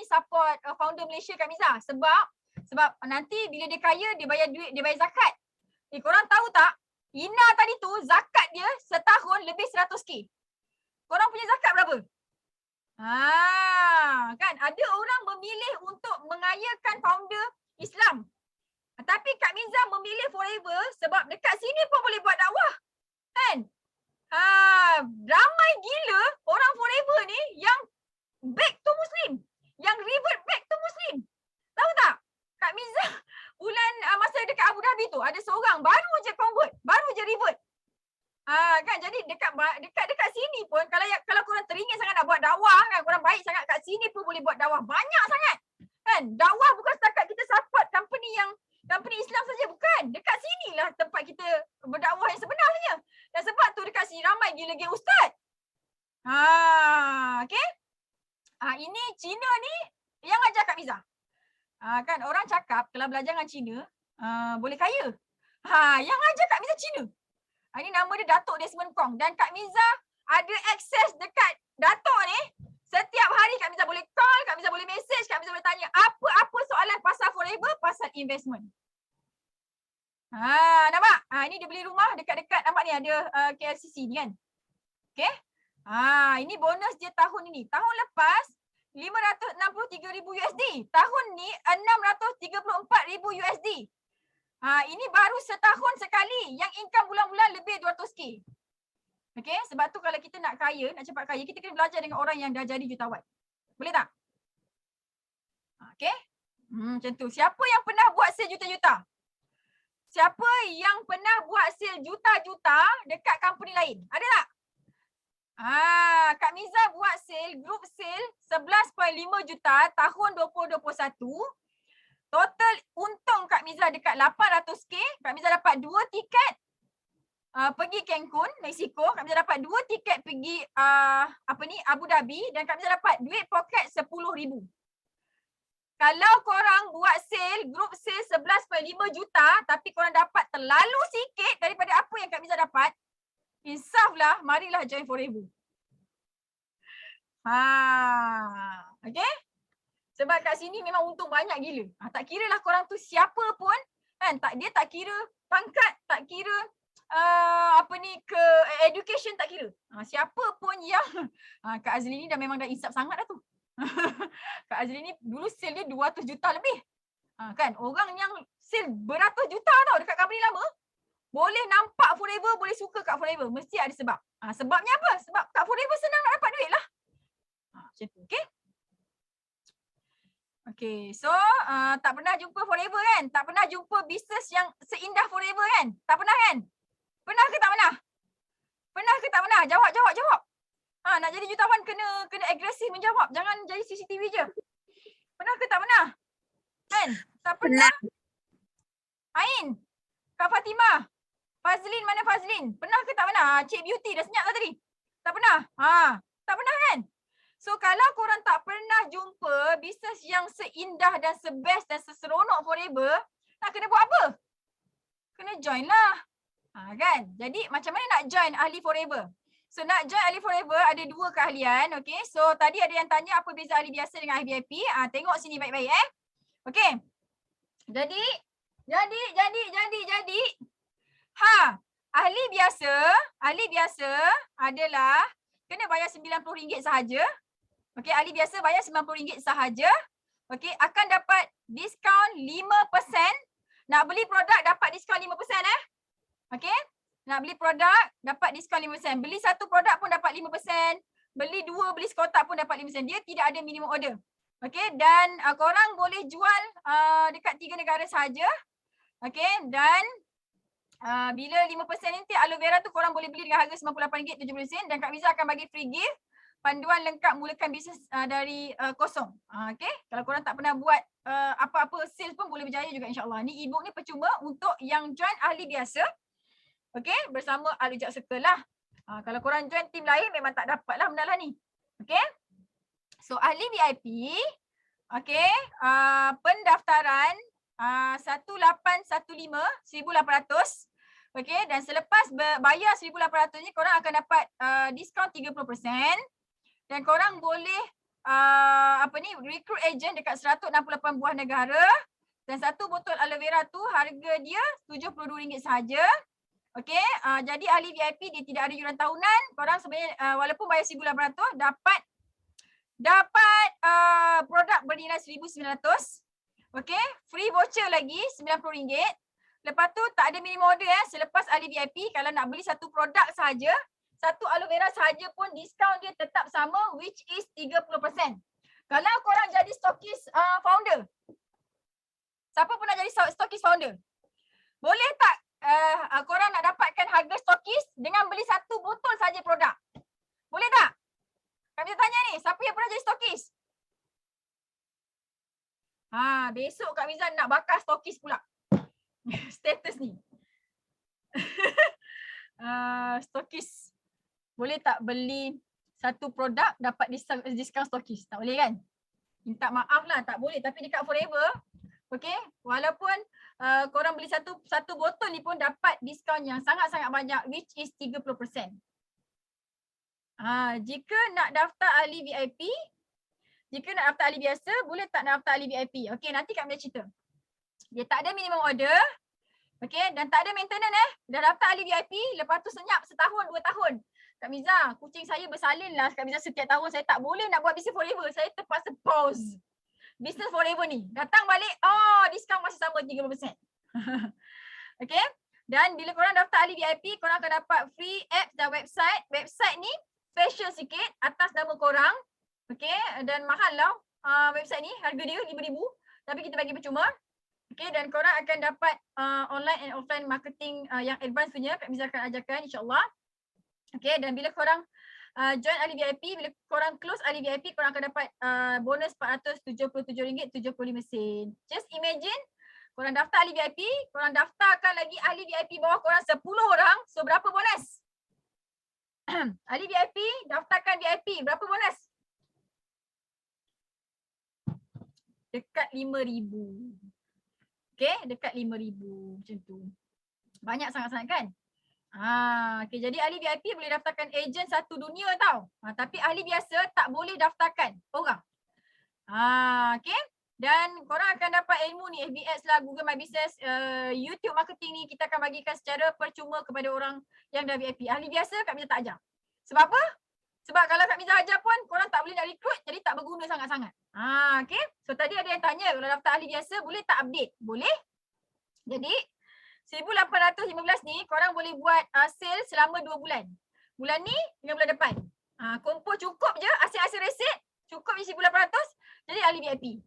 support founder Malaysia Kak Miza sebab nanti bila dia kaya dia bayar duit, dia bayar zakat. Korang tahu tak? Ina tadi tu zakat dia setahun lebih 100k. Korang punya zakat berapa? Kan ada orang memilih untuk mengayakan founder Islam. Tapi Kak Miza memilih Forever sebab dekat sini pun boleh buat dakwah. Kan? Ramai gila orang Forever ni yang back to Muslim. Yang revert back to Muslim. Tahu tak? Kak Miza bulan masa dekat Abu Dhabi tu ada seorang baru je convert, baru je revert. Kan jadi dekat sini pun kalau korang teringin sangat nak buat dakwah kan, korang baik sangat kat sini pun boleh buat dakwah banyak sangat. Kan? Dakwah bukan setakat kita support company Islam saja, bukan. Dekat sinilah tempat kita berdakwah yang sebenarnya. Dan sebab tu dekat sini ramai gila geng ustaz. Okey. Ini Cina ni yang ajar Kak Miza. Kan orang cakap kalau belajar dengan Cina boleh kaya. Yang ajar Kak Miza Cina. Ini nama dia Datuk Desmond Kong, dan Kak Miza ada akses dekat Datuk ni. Setiap hari Kak Miza boleh call, Kak Miza boleh message, Kak Miza boleh tanya apa-apa soalan pasal forever, pasal investment. Nampak? Ini dia beli rumah dekat-dekat, nampak ni ada KLCC ni kan. Okay. Ini bonus dia tahun ini. Tahun lepas $563,000 USD. Tahun ni $634,000 USD. Ini baru setahun sekali yang income bulan-bulan lebih 200k. Okay, sebab tu kalau kita nak kaya, nak cepat kaya, kita kena belajar dengan orang yang dah jadi jutawan. Boleh tak? Okay. Macam tu. Siapa yang pernah buat sale juta-juta? Siapa yang pernah buat sale juta-juta dekat company lain? Ada tak? Kak Miza buat sale, group sale 11.5 juta tahun 2021. Total untung Kak Miza dekat 800k. Kak Miza dapat 2 tiket pergi Cancun, Mexico. Kak Miza dapat 2 tiket pergi Abu Dhabi, dan Kak Miza dapat duit poket 10,000. Kalau korang buat sale, group sale 11.5 juta tapi korang dapat terlalu sikit daripada apa yang Kak Miza dapat, insaflah, marilah join Forever. Okay? Sebab kat sini memang untung banyak gila. Tak kira lah korang tu siapa pun, kan? Dia tak kira pangkat, tak kira ke education, tak kira. Siapa pun yang Kak Azli ni memang dah insaf sangat dah tu. Kak Azli ni dulu sale dia 200 juta lebih. Kan? Orang yang sale beratus juta tau dekat company lama, boleh nampak Forever, boleh suka kat Forever. Mesti ada sebab. Sebabnya apa? Sebab kat Forever senang nak dapat duit lah. Macam tu. Okay? Okay, so tak pernah jumpa Forever kan? Tak pernah jumpa bisnes yang seindah Forever kan? Tak pernah kan? Pernah ke tak pernah? Pernah ke tak pernah? Jawab. Nak jadi jutawan kena agresif menjawab. Jangan jadi CCTV je. Pernah ke tak pernah? Kan? Tak pernah? Ain, Kak Fatimah, Fazlin, mana Fazlin? Pernah ke tak pernah? Cik Beauty dah senyap tadi. Tak pernah? Tak pernah kan? So kalau korang tak pernah jumpa bisnes yang seindah dan sebest dan seseronok Forever, nak kena buat apa? Kena join lah. Kan? Jadi macam mana nak join ahli Forever? So nak join ahli Forever ada 2 keahlian. Okay. So tadi ada yang tanya apa beza ahli biasa dengan ahli VIP. Tengok sini baik-baik Okay. Jadi. Ahli biasa adalah kena bayar RM90 sahaja. Okey, ahli biasa bayar RM90 sahaja. Okey, akan dapat diskaun 5%. Nak beli produk dapat diskaun 5%. Okey, nak beli produk dapat diskaun 5%. Beli satu produk pun dapat 5%. Beli 2, beli sekotak pun dapat 5%. Dia tidak ada minimum order. Okey, dan korang boleh jual dekat 3 negara sahaja. Okey, dan bila 5% nanti aloe vera tu korang boleh beli dengan harga RM98.70 dan Kak Miza akan bagi free gift panduan lengkap mulakan bisnes dari kosong. Okay? Kalau korang tak pernah buat apa-apa sales pun boleh berjaya juga insyaAllah. Ni e-book ni percuma untuk yang join ahli biasa. Okay? Bersama Al-Ujak Circle lah. Kalau korang join team lain memang tak dapat lah benda lah ni. Okay? So ahli VIP. Okay? Pendaftaran 1815 1,800. Okay? Dan selepas bayar 1,800 ni korang akan dapat diskaun 30%. Dan korang boleh recruit agent dekat 168 buah negara. Dan satu botol aloe vera tu harga dia RM72 sahaja. Okey, jadi ahli VIP dia tidak ada yuran tahunan. Korang sebenarnya walaupun bayar 1,800 dapat produk bernilai 1,900. Okey, free voucher lagi RM90. Lepas tu tak ada minimum order selepas ahli VIP kalau nak beli satu produk sahaja. Satu aloe vera sahaja pun diskaun dia tetap sama, which is 30%. Kalau korang jadi stokis founder. Siapa pernah jadi stokis founder? Boleh tak korang nak dapatkan harga stokis dengan beli satu botol saja produk? Boleh tak? Kami tanya ni, siapa yang pernah jadi stokis? Besok Kak Mizan nak bakar stokis pula. Status ni. Stokis. Boleh tak beli satu produk dapat diskaun stokis? Tak boleh kan? Minta maaf lah, tak boleh. Tapi dekat Forever, okay, walaupun korang beli satu botol ni pun dapat diskaun yang sangat-sangat banyak, which is 30%. Jika nak daftar ahli VIP, jika nak daftar ahli biasa, boleh tak nak daftar ahli VIP? Okay, nanti Kak Mia cerita. Dia tak ada minimum order, okay, dan tak ada maintenance Dah daftar ahli VIP, lepas tu senyap setahun, 2 tahun. Kak Miza, kucing saya bersalin lah Kak Miza setiap tahun. Saya tak boleh nak buat business forever. Saya terpaksa pause business forever ni. Datang balik, diskaun masih sama 30%. Okay. Dan bila korang daftar ahli VIP, korang akan dapat free apps dan website. Website ni special sikit atas nama korang. Okay. Dan mahal lah website ni. Harga dia RM5,000. Tapi kita bagi percuma. Okay. Dan korang akan dapat online and offline marketing yang advance punya. Kak Miza akan ajarkan insyaAllah. Okay, dan bila korang join ahli VIP, bila korang close ahli VIP, korang akan dapat bonus RM477.75. Just imagine, korang daftar ahli VIP, korang daftarkan lagi ahli VIP bawah korang 10 orang, so berapa bonus? Ahli VIP, daftarkan VIP, berapa bonus? Dekat RM5,000. Okay, dekat RM5,000 macam tu. Banyak sangat-sangat kan? Okay, jadi ahli VIP boleh daftarkan ejen satu dunia tau. Tapi ahli biasa tak boleh daftarkan orang. Okay. Dan korang akan dapat ilmu ni, FBS lah, Google My Business, YouTube marketing ni kita akan bagikan secara percuma kepada orang yang dah VIP. Ahli biasa Kak Miza tak ajar. Sebab apa? Sebab kalau Kak Miza ajar pun korang tak boleh nak recruit, jadi tak berguna sangat-sangat. Okay. So tadi ada yang tanya, kalau daftar ahli biasa boleh tak update? Boleh. Jadi 1815 ni korang boleh buat sale selama 2 bulan. Bulan ni dengan bulan depan. Kumpul cukup je, asyik-asyik resit, cukup je 1800, jadi ahli VIP.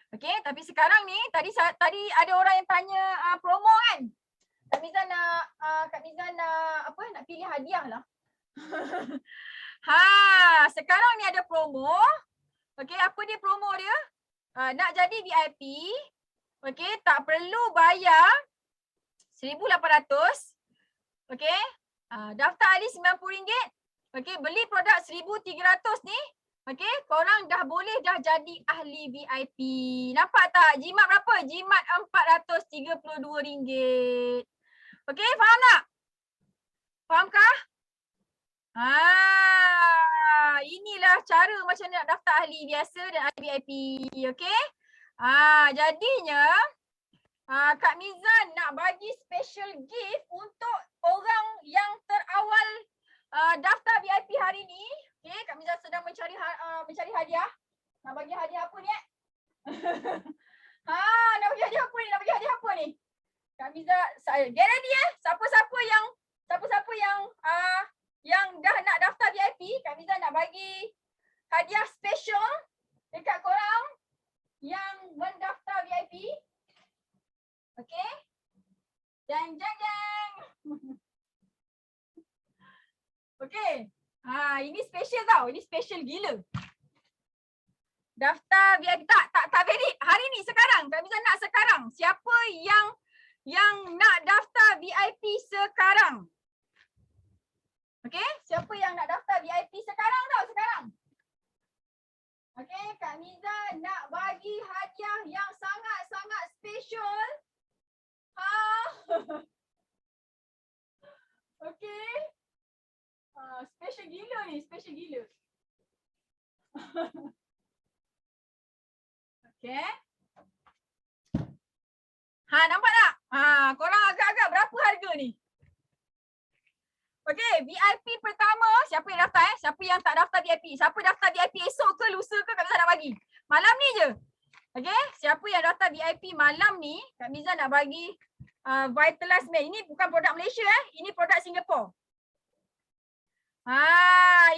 Okay, tapi sekarang ni tadi ada orang yang tanya promo kan. Kak Miza nak nak pilih hadiah lah. Sekarang ni ada promo. Okay, apa dia promo dia? Nak jadi VIP, okay, tak perlu bayar RM1,800. Okay. Daftar ahli RM90. Okay. Beli produk RM1,300 ni. Okay. Korang dah boleh dah jadi ahli VIP. Nampak tak? Jimat berapa? Jimat RM432. Okay. Faham tak? Fahamkah? Inilah cara macam nak daftar ahli biasa dan ahli VIP. Okay. Jadinya Kak Mizan nak bagi special gift untuk orang yang terawal daftar VIP hari ni. Okay, Kak Mizan sedang mencari hadiah. Nak bagi hadiah apa ni? Nak bagi hadiah apa ni? Kak Mizan, get ready Siapa-siapa yang dah nak daftar VIP, Kak Mizan nak bagi hadiah special dekat korang yang mendaftar VIP. Okay. Jeng. Okay. Ini special tau. Ini special gila. Daftar VIP tak valid hari ni sekarang. Kak Miza nak sekarang. Siapa yang nak daftar VIP sekarang? Okay. Siapa yang nak daftar VIP sekarang tau, sekarang. Okay. Kak Miza nak bagi hadiah yang sangat-sangat special. Okay. Special gila ni, special gila. Okay. Nampak tak? Korang agak-agak berapa harga ni? Okay, VIP pertama, siapa yang daftar Siapa yang tak daftar VIP? Siapa daftar VIP esok ke lusa ke Kak Miza nak bagi? Malam ni je. Okay, siapa yang daftar VIP malam ni, Kak Miza nak bagi Vitalize Man. Ini bukan produk Malaysia ini produk Singapore.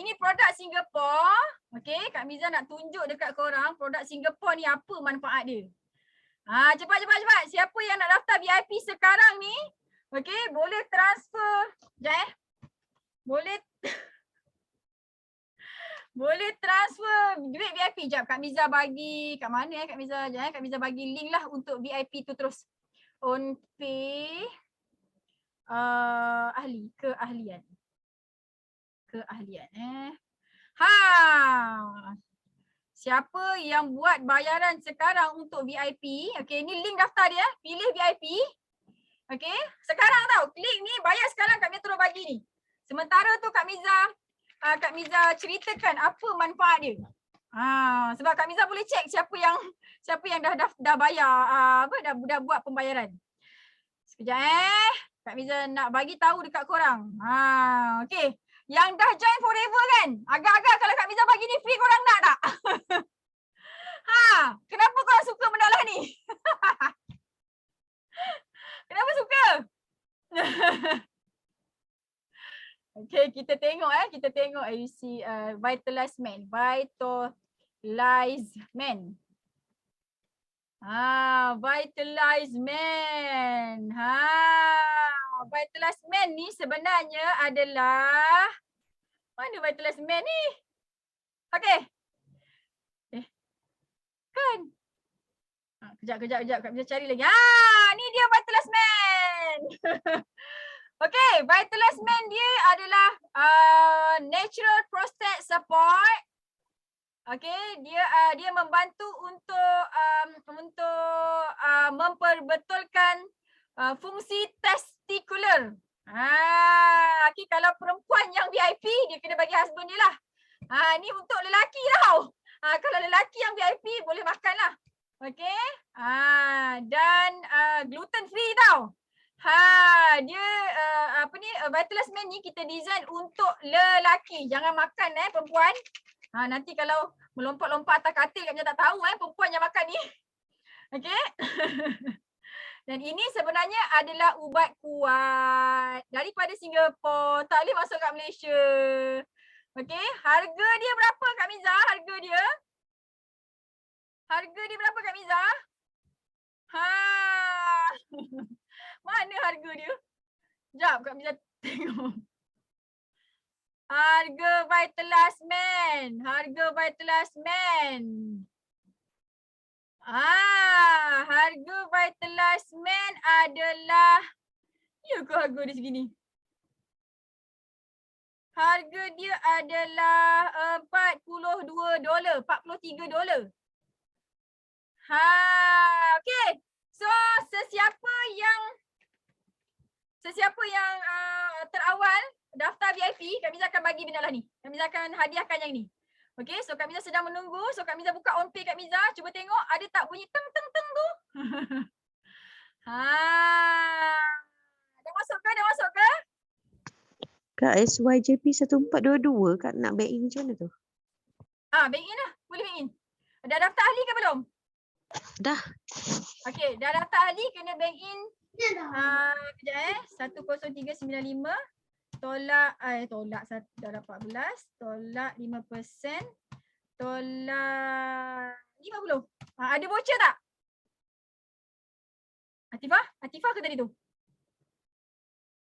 Ini produk Singapore. Okay, Kak Miza nak tunjuk dekat korang produk Singapore ni apa manfaat dia. Cepat. Siapa yang nak daftar VIP sekarang ni? Okey, boleh transfer. Sekejap Boleh transfer duit VIP. Sekejap, Kak Miza bagi kat mana Kak Miza? Sekejap Kak Miza bagi link lah untuk VIP tu terus. On pay keahlian. Siapa yang buat bayaran sekarang untuk VIP? Okey, ni link daftar dia. Pilih VIP. Okey, sekarang tau. Klik ni, bayar sekarang Kak Miza terus bagi ni. Sementara tu Kak Miza ceritakan apa manfaat dia. Sebab Kak Miza boleh cek siapa yang dah bayar, dah buat pembayaran. Sekejap Kak Miza nak bagi tahu dekat korang. Okey. Yang dah join forever kan? Agak-agak kalau Kak Miza bagi ni free, korang nak tak? Kenapa korang suka benda lah ni? Kenapa suka? Okay, kita tengok you see Vitalize Man. Vitalize Man. Vitalize Man ni sebenarnya adalah, mana Vitalize Man ni? Okay. Kan? Kejap. Kak Miza cari lagi. Ni dia Vitalize Man. Okay, Vitalize Man dia adalah natural prostate support. Okay, dia membantu untuk memperbetulkan fungsi testikular. Okay, kalau perempuan yang VIP dia kena bagi husband dia lah. Ni untuk lelaki tau. Kalau lelaki yang VIP boleh makan lah. Okay. Dan gluten free tau. Dia Vitalize Man ni kita design untuk lelaki. Jangan makan perempuan. Nanti kalau melompat-lompat atas katil Kak Miza tak tahu perempuan yang makan ni. Okay. Dan ini sebenarnya adalah ubat kuat daripada Singapura. Tak boleh masuk kat Malaysia. Okay. Harga dia berapa Kak Miza? Harga dia berapa Kak Miza? Mana harga dia? Sekejap Kak Miza tengok. Harga Vitalize Man. Harga Vitalize Man adalah, ya ke harga dia segini? Harga dia adalah $42, $43. Okay. So sesiapa yang terawal daftar VIP, Kak Miza akan bagi benda lah ni. Kak Miza akan hadiahkan yang ni. Okay, so Kak Miza sedang menunggu. So Kak Miza buka on pay Kak Miza. Cuba tengok ada tak bunyi teng tu. Dah masuk ke? Kak SYJP 1422 Kak nak bank in macam mana tu? Bank in lah. Boleh bank in. Dah daftar ahli ke belum? Dah. Okay, dah daftar ahli kena bank in. Kejap 10395 tolak darab 14 tolak 5% tolak 50. Ada voucher tak? Atifah ke tadi tu?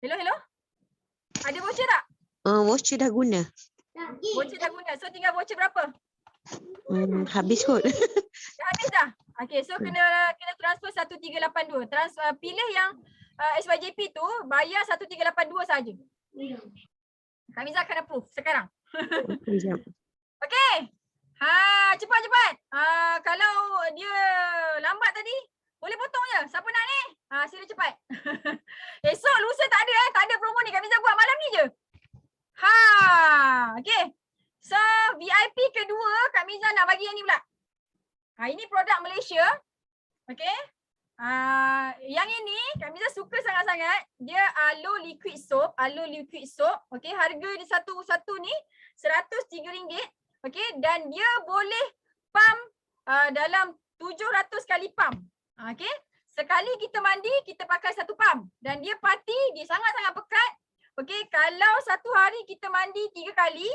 Hello? Ada voucher tak? Voucher dah guna. So tinggal voucher berapa? Habis kot. Dah habis dah? Okay, so kena transfer 1382. Pilih yang SYJP tu, bayar 1382 saja. Kak Miza akan approve sekarang. Okay. Cepat. Kalau dia lambat tadi, boleh potong je. Siapa nak ni? Sila cepat. Esok lusa tak ada promo ni. Kak Miza buat malam ni je. Okay. So VIP kedua Kak Miza nak bagi yang ni pula. Ini produk Malaysia. Okay. Yang ini Kak Miza suka sangat-sangat. Dia aloe liquid soap. Okay. Harga dia satu ni RM103. Okay. Dan dia boleh pump dalam 700 kali pump. Okay. Sekali kita mandi, kita pakai satu pump. Dan dia parti, dia sangat-sangat pekat. Okay. Kalau satu hari kita mandi 3 kali,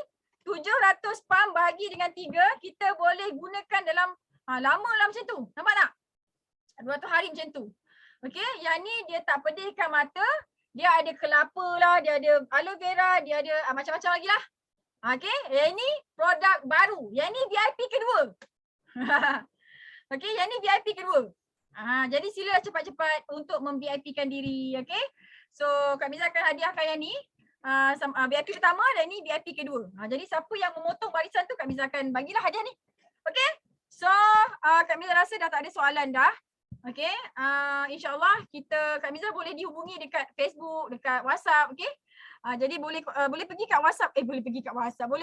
700 pump bahagi dengan 3, kita boleh gunakan dalam lama lah macam tu. Nampak tak? 200 hari macam tu. Okey, yang ni dia tak pedihkan mata, dia ada kelapa lah, dia ada aloe vera, dia ada macam-macam lagi lah. Okey, yang ni produk baru. Yang ni VIP kedua. Okey, yang ni VIP kedua. Jadi sila cepat-cepat untuk mem-VIP-kan diri. Okey, so Kak Miza akan hadiahkan yang ni. VIP pertama dan ni VIP kedua. Jadi siapa yang memotong barisan tu Kak Miza akan bagilah hadiah ni. Okey, so Kak Miza rasa dah tak ada soalan dah. Okey, insyaAllah Kak Miza boleh dihubungi dekat Facebook, dekat WhatsApp. Okey, jadi boleh pergi kat WhatsApp, boleh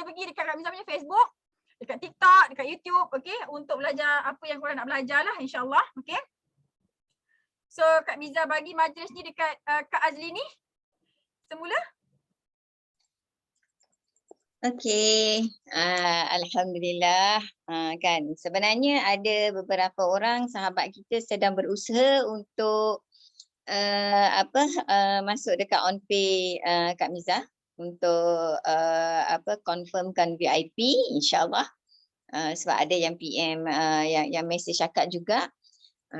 pergi dekat Kak Miza punya Facebook, dekat TikTok, dekat YouTube, okey, untuk belajar apa yang korang nak belajar lah, insyaAllah. Okey, so Kak Miza bagi majlis ni dekat Kak Azli ni semula. Okey, alhamdulillah. Kan sebenarnya ada beberapa orang sahabat kita sedang berusaha untuk masuk dekat OnPay Kak Miza untuk confirmkan VIP, insyaAllah. Sebab ada yang PM yang message akak juga.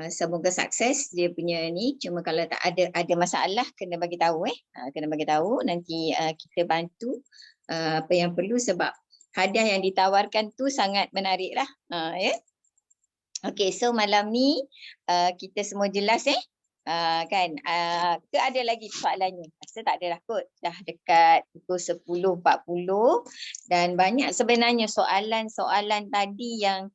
Semoga sukses dia punya ni. Cuma kalau tak ada masalah kena bagi tahu kena bagi tahu, nanti kita bantu apa yang perlu, sebab hadiah yang ditawarkan tu sangat menarik lah. Ya. Okey, so malam ni kita semua jelas kan, ke ada lagi soalannya? Rasa tak ada lah kot, dah dekat pukul 10.40 dan banyak sebenarnya soalan-soalan tadi yang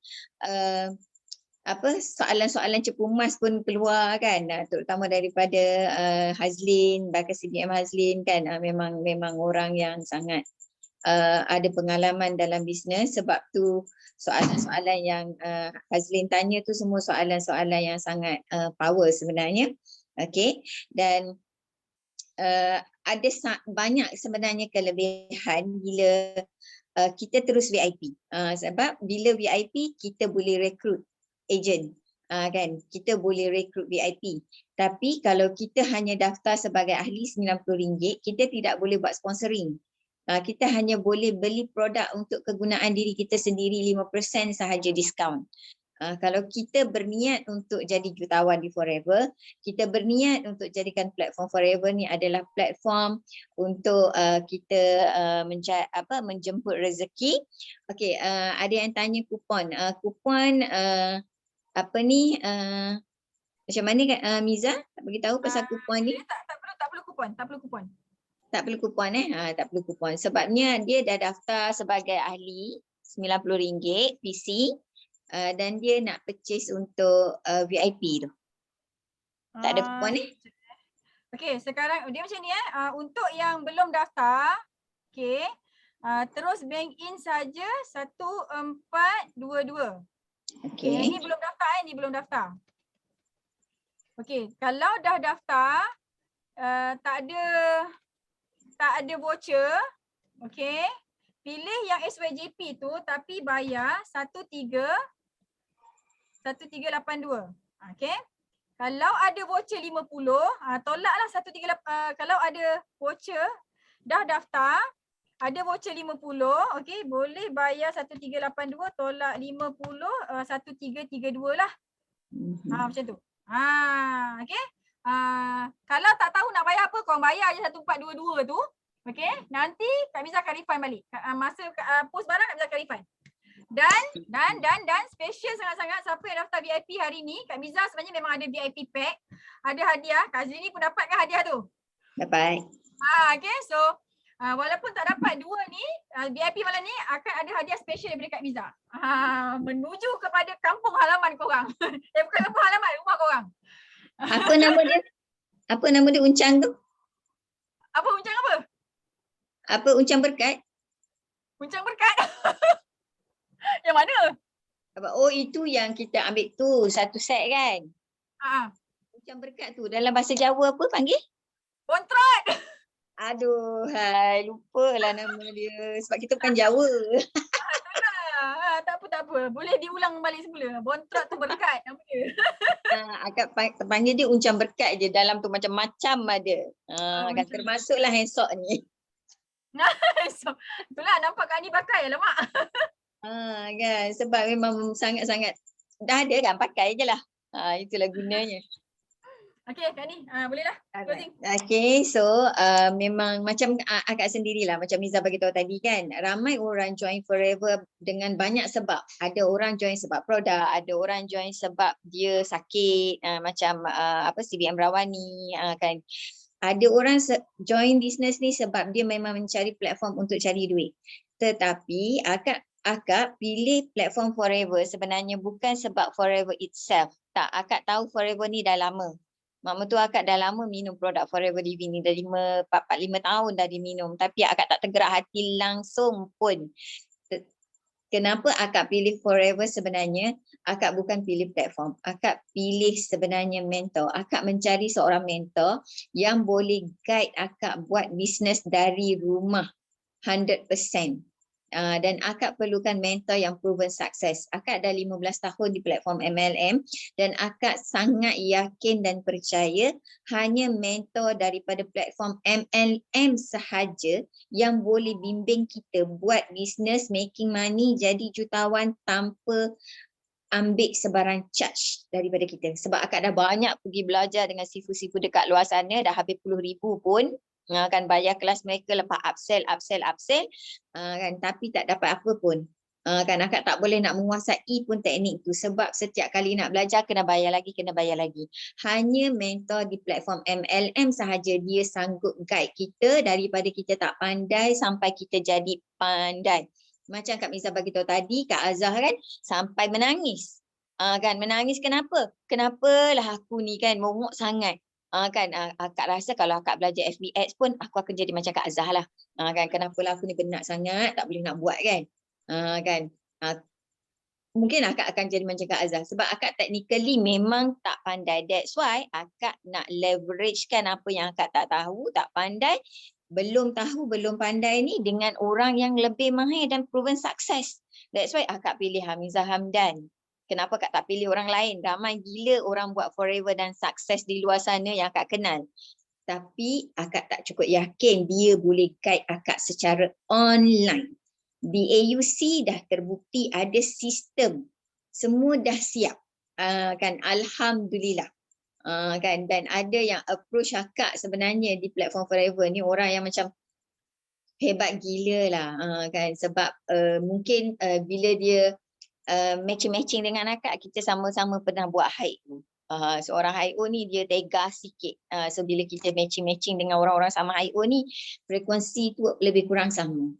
soalan-soalan cepu mas pun keluar kan, terutama daripada Hazlin, bakal CDM Hazlin kan, memang orang yang sangat ada pengalaman dalam bisnes. Sebab tu soalan-soalan yang Hazlin tanya tu semua soalan-soalan yang sangat power sebenarnya. Okey, dan ada banyak sebenarnya kelebihan bila kita terus VIP. Sebab bila VIP kita boleh rekrut agent, kan, kita boleh rekrut VIP. Tapi kalau kita hanya daftar sebagai ahli RM90, kita tidak boleh buat sponsoring. Kita hanya boleh beli produk untuk kegunaan diri kita sendiri, 5% sahaja diskaun. Kalau kita berniat untuk jadi jutawan di Forever, kita berniat untuk jadikan platform Forever ni adalah platform untuk kita menjemput rezeki. Okey, ada yang tanya kupon. Kupon macam mana Miza? Tak beritahu pasal kupon ni? Tak perlu kupon. Tak perlu kupon tak perlu kupon. Sebabnya dia dah daftar sebagai ahli RM90 PC dan dia nak purchase untuk VIP tu. Tak ada kupon Okey, sekarang dia macam ni untuk yang belum daftar, okey, terus bank in saja 1422. Okey. Ini belum daftar ni belum daftar. Okey, kalau dah daftar tak ada voucher, okey, pilih yang SYJP tu tapi bayar 1382. Okey. Kalau ada voucher 50, tolaklah 138. Kalau ada voucher dah daftar, ada voucher 50, okey, boleh bayar 1382 tolak 50 1332 lah. Macam tu. Okey. Kalau tak tahu nak bayar apa, korang bayar je 1422 tu. Okey, nanti Kak Miza akan refund balik. Masa post barang Kak Miza akan refund. Dan special sangat-sangat siapa yang daftar VIP hari ni, Kak Miza sebenarnya memang ada VIP pack. Ada hadiah. Kak Azli ni pun dapatkan hadiah tu? Dapat. Okay, so walaupun tak dapat dua ni, VIP malam ni akan ada hadiah special daripada Kak Miza. Menuju kepada kampung halaman korang. Bukan kampung halaman, rumah korang. Apa nama dia? Apa nama dia uncang tu? Apa uncang apa? Apa uncang berkat? Uncang berkat. Yang mana? Oh, itu yang kita ambil tu satu set kan? Uncang berkat tu dalam bahasa Jawa apa panggil? Bontrot. Aduh, lupalah nama dia sebab kita bukan Jawa. Tak apa. Boleh diulang balik semula. Bontrot tu berkat nama dia. Akak panggil dia uncang berkat je. Dalam tu macam-macam ada. Kan termasuklah handsock ni. So, itulah nampak Kak Ani pakai lah mak. Kan sebab memang sangat-sangat dah ada kan, pakai je lah. Itulah gunanya. Okey, Kak Ni, bolehlah closing. Okay, so memang macam akak sendirilah, macam Miza bagi tahu tadi kan, ramai orang join Forever dengan banyak sebab. Ada orang join sebab produk, ada orang join sebab dia sakit, macam CBM Rawani kan. Ada orang join business ni sebab dia memang mencari platform untuk cari duit. Tetapi akak pilih platform Forever sebenarnya bukan sebab Forever itself. Tak, akak tahu Forever ni dah lama. Mak mertua akak dah lama minum produk Forever Living ni, dah 4-5 tahun dah diminum. Tapi akak tak tergerak hati langsung pun. Kenapa akak pilih Forever sebenarnya? Akak bukan pilih platform. Akak pilih sebenarnya mentor. Akak mencari seorang mentor yang boleh guide akak buat bisnes dari rumah 100%. Dan akak perlukan mentor yang proven sukses. Akak dah 15 tahun di platform MLM dan akak sangat yakin dan percaya hanya mentor daripada platform MLM sahaja yang boleh bimbing kita buat bisnes, making money, jadi jutawan tanpa ambil sebarang charge daripada kita. Sebab akak dah banyak pergi belajar dengan sifu-sifu dekat luar sana, dah habis puluh ribu pun. Kan bayar kelas mereka, lepas upsell kan, tapi tak dapat apa pun. Kan akak tak boleh nak menguasai pun teknik tu sebab setiap kali nak belajar kena bayar lagi. Hanya mentor di platform MLM sahaja dia sanggup guide kita daripada kita tak pandai sampai kita jadi pandai. Macam Kak Miza bagi tahu tadi, Kak Azhar kan sampai menangis. Kan menangis kenapa? Kenapalah aku ni kan momok sangat. Kan akak rasa kalau akak belajar FBX pun aku akan jadi macam Kak Azhar lah. Kan kenapalah aku ni penat sangat tak boleh nak buat kan. Kan mungkin akak akan jadi macam Kak Azhar sebab akak technically memang tak pandai. That's why akak nak leverage kan apa yang akak tak tahu, tak pandai, belum tahu, belum pandai ni dengan orang yang lebih mahir dan proven sukses. That's why akak pilih Hamizah Hamdan. Kenapa akak tak pilih orang lain? Ramai gila orang buat Forever dan sukses di luar sana yang akak kenal. Tapi akak tak cukup yakin dia boleh guide akak secara online. Di AUC dah terbukti ada sistem. Semua dah siap. Kan alhamdulillah. Kan, dan ada yang approach akak sebenarnya di platform Forever ni orang yang macam hebat gila lah kan, sebab mungkin bila dia matching dengan akak, kita sama-sama pernah buat HIO. Seorang HIO ni dia tega sikit, so bila kita matching dengan orang-orang sama HIO ni, frekuensi tu lebih kurang sama.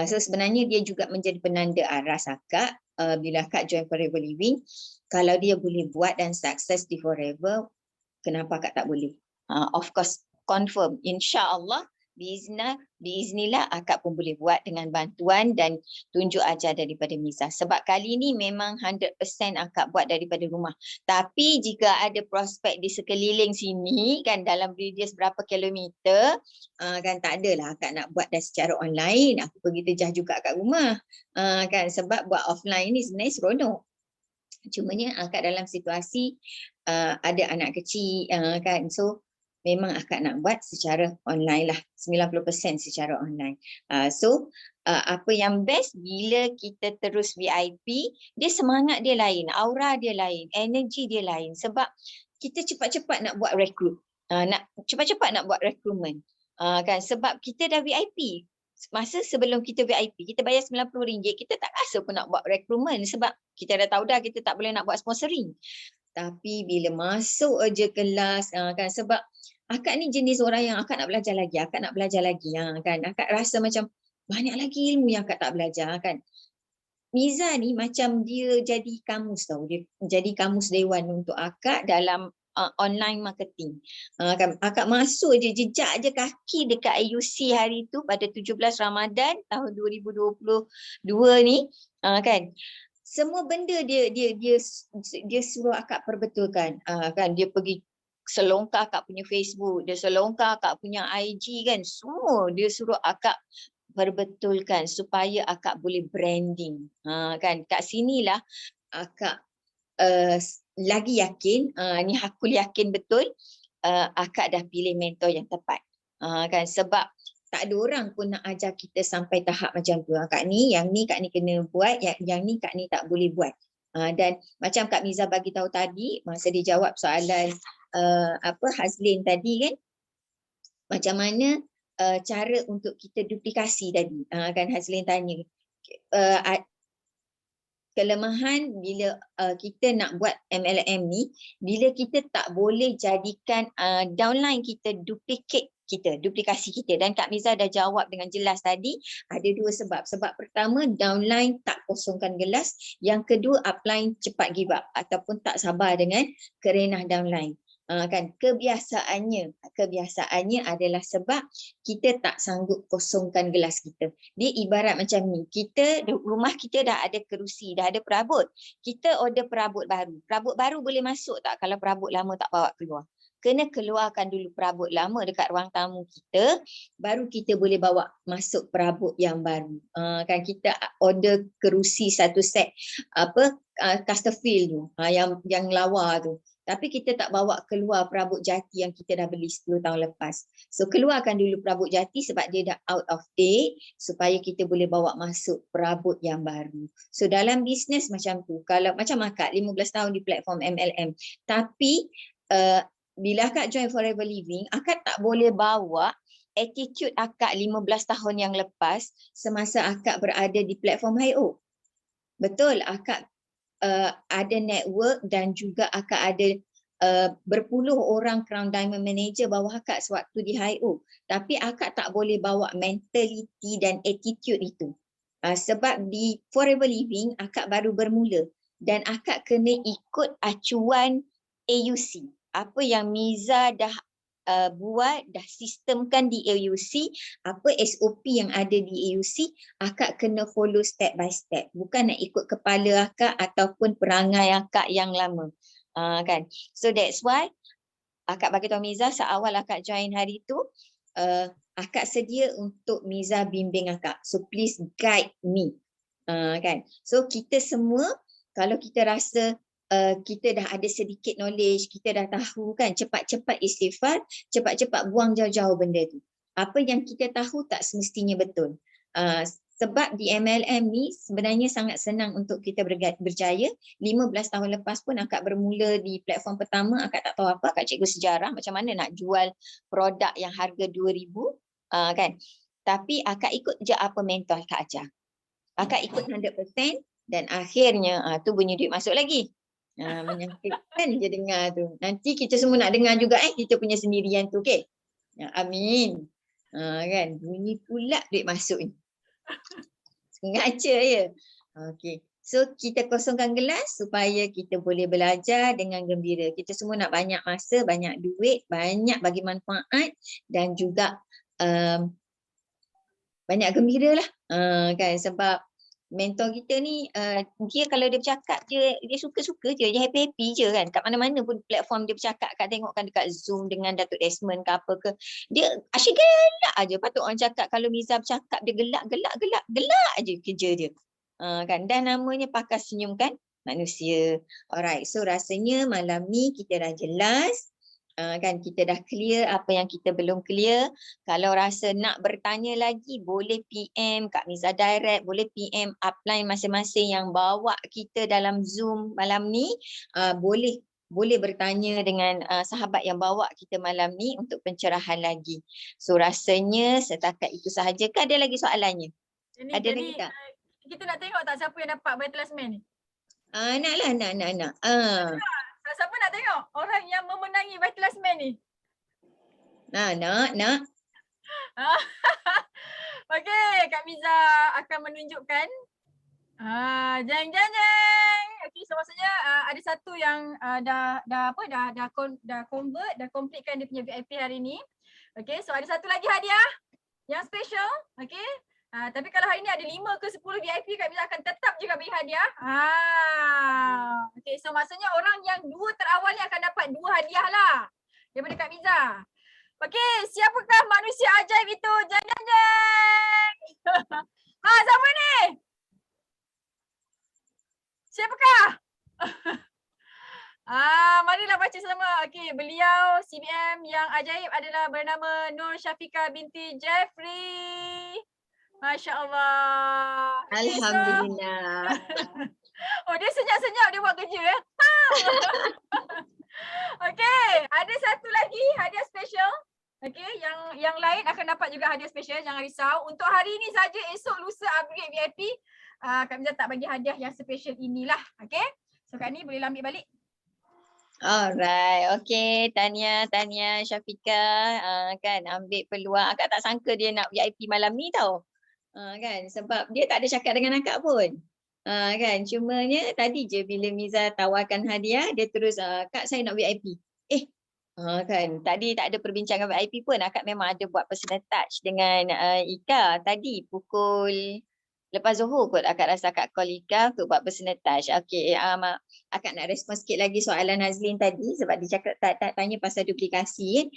So sebenarnya dia juga menjadi penanda aras akak bila akak join Forever Living. Kalau dia boleh buat dan sukses di Forever, kenapa akak tak boleh? Of course, confirm. InsyaAllah, biiznillah akak pun boleh buat dengan bantuan dan tunjuk ajar daripada Miza. Sebab kali ni memang 100% akak buat daripada rumah. Tapi jika ada prospek di sekeliling sini, kan dalam radius berapa kilometer, kan tak adalah akak nak buat dah secara online. Aku pergi terjah juga kat rumah. Kan sebab buat offline ni sebenarnya seronok. Cumanya akak dalam situasi ada anak kecil kan, so memang akak nak buat secara online lah, 90% secara online. So apa yang best bila kita terus VIP, dia semangat dia lain, aura dia lain, energi dia lain sebab kita cepat-cepat nak buat rekrut, nak cepat-cepat nak buat recruitment kan, sebab kita dah VIP. Masa sebelum kita VIP, kita bayar RM90, kita tak rasa pun nak buat recruitment sebab kita dah tahu dah kita tak boleh nak buat sponsoring. Tapi bila masuk aja kelas kan, sebab akak ni jenis orang yang akak nak belajar lagi kan. Akak rasa macam banyak lagi ilmu yang akak tak belajar kan. Miza ni macam dia jadi kamus tau. Dia jadi kamus dewan untuk akak dalam online marketing. Akak masuk je, jejak je kaki dekat AUC hari tu pada 17 Ramadan tahun 2022 ni kan. Semua benda dia suruh akak perbetulkan. Kan dia pergi selongkar akak punya Facebook, dia selongkar akak punya IG kan, semua dia suruh akak perbetulkan supaya akak boleh branding. Kan kat sinilah akak lagi yakin, ni aku yakin betul akak dah pilih mentor yang tepat. Kan sebab tak ada orang pun nak ajar kita sampai tahap macam tu. Kak ni, yang ni kak ni kena buat, yang ni kak ni tak boleh buat. Dan macam Kak Miza bagi tahu tadi masa dia jawab soalan Hazlin tadi kan, macam mana cara untuk kita duplikasi tadi, kan Hazlin tanya. Kelemahan bila kita nak buat MLM ni, bila kita tak boleh jadikan downline kita duplikasi kita. Dan Kak Miza dah jawab dengan jelas tadi, ada dua sebab. Sebab pertama, downline tak kosongkan gelas. Yang kedua, upline cepat give up ataupun tak sabar dengan kerenah downline. Kan kebiasaannya adalah sebab kita tak sanggup kosongkan gelas kita. Dia ibarat macam ni, rumah kita dah ada kerusi, dah ada perabot, kita order perabot baru boleh masuk tak kalau perabot lama tak bawa keluar? Kena keluarkan dulu perabot lama dekat ruang tamu kita, baru kita boleh bawa masuk perabot yang baru. Kan kita order kerusi satu set Casterfield tu, yang lawa tu. Tapi kita tak bawa keluar perabot jati yang kita dah beli 10 tahun lepas. So keluarkan dulu perabot jati sebab dia dah out of date, supaya kita boleh bawa masuk perabot yang baru. So dalam bisnes macam tu, kalau macam akak 15 tahun di platform MLM, tapi bila akak join Forever Living, akak tak boleh bawa attitude akak 15 tahun yang lepas semasa akak berada di platform HIO. Betul, akak ada network dan juga akak ada berpuluh orang Crown Diamond Manager bawah akak sewaktu di HIO. Tapi akak tak boleh bawa mentality dan attitude itu. Sebab di Forever Living akak baru bermula dan akak kena ikut acuan AUC. Apa yang Miza dah buat, dah sistemkan di AUC, apa SOP yang ada di AUC, akak kena follow step by step. Bukan nak ikut kepala akak ataupun perangai akak yang lama. Kan? So that's why akak bagi tahu Miza seawal akak join hari tu, akak sedia untuk Miza bimbing akak. So please guide me. Kan? So kita semua, kalau kita rasa kita dah ada sedikit knowledge, kita dah tahu kan, cepat-cepat istighfar, cepat-cepat buang jauh-jauh benda tu. Apa yang kita tahu tak semestinya betul. Sebab di MLM ni sebenarnya sangat senang untuk kita berjaya. 15 tahun lepas pun akak bermula di platform pertama, akak tak tahu apa, akak cikgu sejarah macam mana nak jual produk yang harga 2,000 kan. Tapi akak ikut je apa mentor akak ajar. Akak ikut 100% dan akhirnya tu bunyi duit masuk lagi. Menyangkitkan je dengar tu. Nanti kita semua nak dengar juga kita punya sendirian tu, okey? Amin. Kan bunyi pula duit masuk ni. Sengaja ya. Okey. So kita kosongkan gelas supaya kita boleh belajar dengan gembira. Kita semua nak banyak masa, banyak duit, banyak bagi manfaat dan juga banyak gembira lah. Kan sebab mentor kita ni dia kalau dia bercakap dia suka-suka je, dia happy-happy je kan. Kat mana-mana pun platform dia bercakap, kat tengok kan dekat Zoom dengan Datuk Desmond ke apa ke, dia asyik gelak aje. Patut orang cakap kalau Miza bercakap dia gelak aje kerja dia. Kan, dan namanya pakar senyumkan manusia. Alright, so rasanya malam ni kita dah jelas. Kan kita dah clear apa yang kita belum clear. Kalau rasa nak bertanya lagi boleh PM Kak Miza direct, boleh PM upline masing-masing yang bawa kita dalam Zoom malam ni. Boleh bertanya dengan sahabat yang bawa kita malam ni untuk pencerahan lagi. So rasanya setakat itu sahaja. Ke ada lagi soalannya? Ada lagi tak? Kita nak tengok tak siapa yang dapat vital last man ni? Nak. Siapa nak tengok orang yang memenangi vital last man ni? Nak. Okey, Kak Miza akan menunjukkan. Jeng. Okey, so maksudnya ada satu yang dah convert, dah completekan dia punya VIP hari ni. Okey, so ada satu lagi hadiah yang special. Okey. Tapi kalau hari ni ada 5 ke 10 VIP, Kak Miza akan tetap juga beri hadiah. Okay, so maksudnya orang yang 2 terawal ni akan dapat 2 hadiah lah daripada Kak Miza. Okay, siapakah manusia ajaib itu? Jeng. Siapa ni? Siapakah? Marilah baca sama. Okay, beliau CBM yang ajaib adalah bernama Nur Syafiqah binti Jeffrey. Masya Allah. Okay, Alhamdulillah. Oh, dia senyap-senyap dia buat kerja eh. Okey, ada satu lagi hadiah special. Okey, yang lain akan dapat juga hadiah special, jangan risau. Untuk hari ini saja, esok lusa upgrade VIP. Kak Miza tak bagi hadiah yang special inilah. Okey. So Kak Ni boleh ambil balik. Alright, okay. Tahniah Syafiqah, kan ambil peluang. Akak tak sangka dia nak VIP malam ni tau. Kan sebab dia tak ada cakap dengan akak pun. Kan cumanya tadi je bila Miza tawarkan hadiah, dia terus Kak saya nak VIP. Kan tadi tak ada perbincangan VIP pun. Akak memang ada buat personal touch dengan Ika tadi pukul lepas Zuhur kot. Akak rasa akak call Ika untuk buat personal touch. Okay, akak nak respon sikit lagi soalan Hazlin tadi sebab dia cakap tak tanya pasal duplikasi.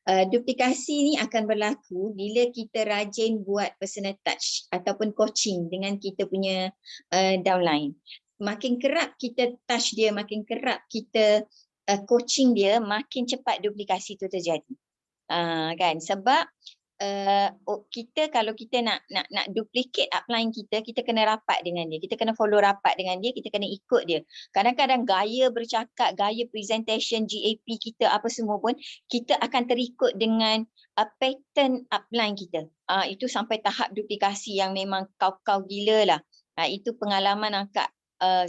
Duplikasi ni akan berlaku bila kita rajin buat personal touch ataupun coaching dengan kita punya downline. Makin kerap kita touch dia, makin kerap kita coaching dia, makin cepat duplikasi tu terjadi. Kan sebab kita kalau kita nak duplicate upline kita kena rapat dengan dia, kita kena follow rapat dengan dia, kita kena ikut dia. Kadang-kadang gaya bercakap, gaya presentation, GAP kita apa semua pun kita akan terikut dengan pattern upline kita. Itu sampai tahap duplikasi yang memang kau gila lah. Itu pengalaman akak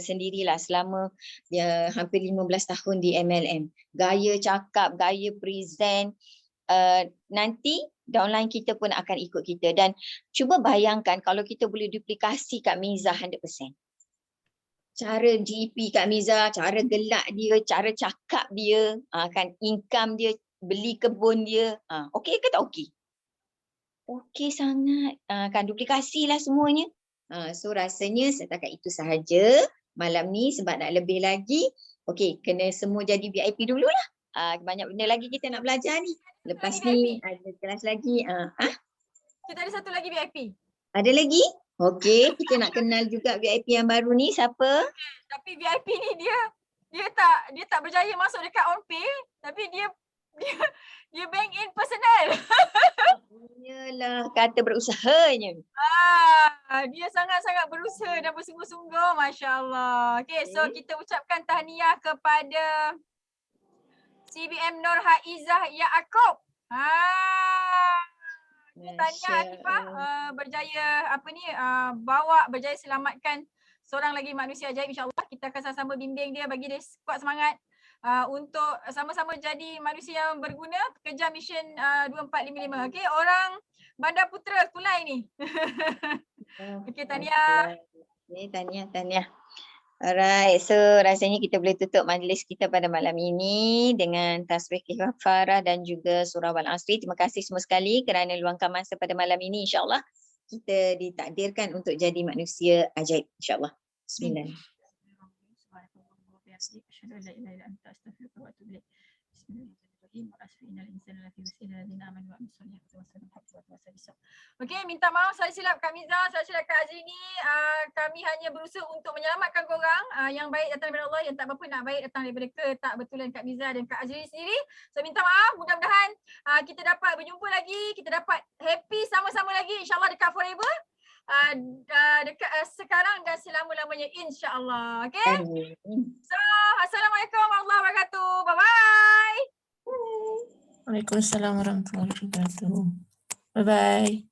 sendirilah selama hampir 15 tahun di MLM. Gaya cakap, gaya present, nanti downline kita pun akan ikut kita. Dan cuba bayangkan kalau kita boleh duplikasi Kak Miza 100%. Cara GP Kak Miza, cara gelak dia, cara cakap dia, kan income dia, beli kebun dia, okey ke tak okey? Okey sangat. Kan duplikasi lah semuanya. So rasanya setakat itu sahaja malam ni sebab nak lebih lagi. Okey, kena semua jadi VIP dululah. Banyak benda lagi kita nak belajar ni. Lepas ni ada kelas lagi. Kita ada satu lagi VIP. Ada lagi? Okey, kita nak kenal juga VIP yang baru ni siapa? Tapi VIP ni dia tak berjaya masuk dekat OnPay, tapi dia bank in personal. Yalah, kata berusahanya. Dia sangat-sangat berusaha dan bersungguh-sungguh, masya-Allah. Okey, so kita ucapkan tahniah kepada CBM Nur Haizah Yaakob. Tahniah Atifah berjaya berjaya selamatkan seorang lagi manusia ajaib, insya-Allah. Kita akan sama-sama bimbing dia, bagi dia kuat semangat untuk sama-sama jadi manusia yang berguna kerja mission 2455. Okey, orang Bandar Putra Kulai ni. Okey, tahniah. Tahniah. Alright, so rasanya kita boleh tutup majlis kita pada malam ini dengan tasbih kafarah dan juga surah Wal-Asri. Terima kasih semua sekali kerana luangkan masa pada malam ini. InsyaAllah kita ditakdirkan untuk jadi manusia ajaib. InsyaAllah. Bismillah. Okey, minta maaf saya silap Kak Miza, saya silap Kak Azrini. Kami hanya berusaha untuk menyelamatkan korang. Yang baik datang daripada Allah, yang tak apa nak baik datang daripada ketakbetulan Kak Miza dan Kak Azrini sendiri. So minta maaf, mudah-mudahan kita dapat berjumpa lagi, kita dapat happy sama-sama lagi, insya-Allah dekat forever. Dekat sekarang dan selama-lamanya, insya-Allah. Okey? So, assalamualaikum warahmatullahi wabarakatuh. Bye-bye. Waalaikumsalam warahmatullahi wabarakatuh. Bye-bye.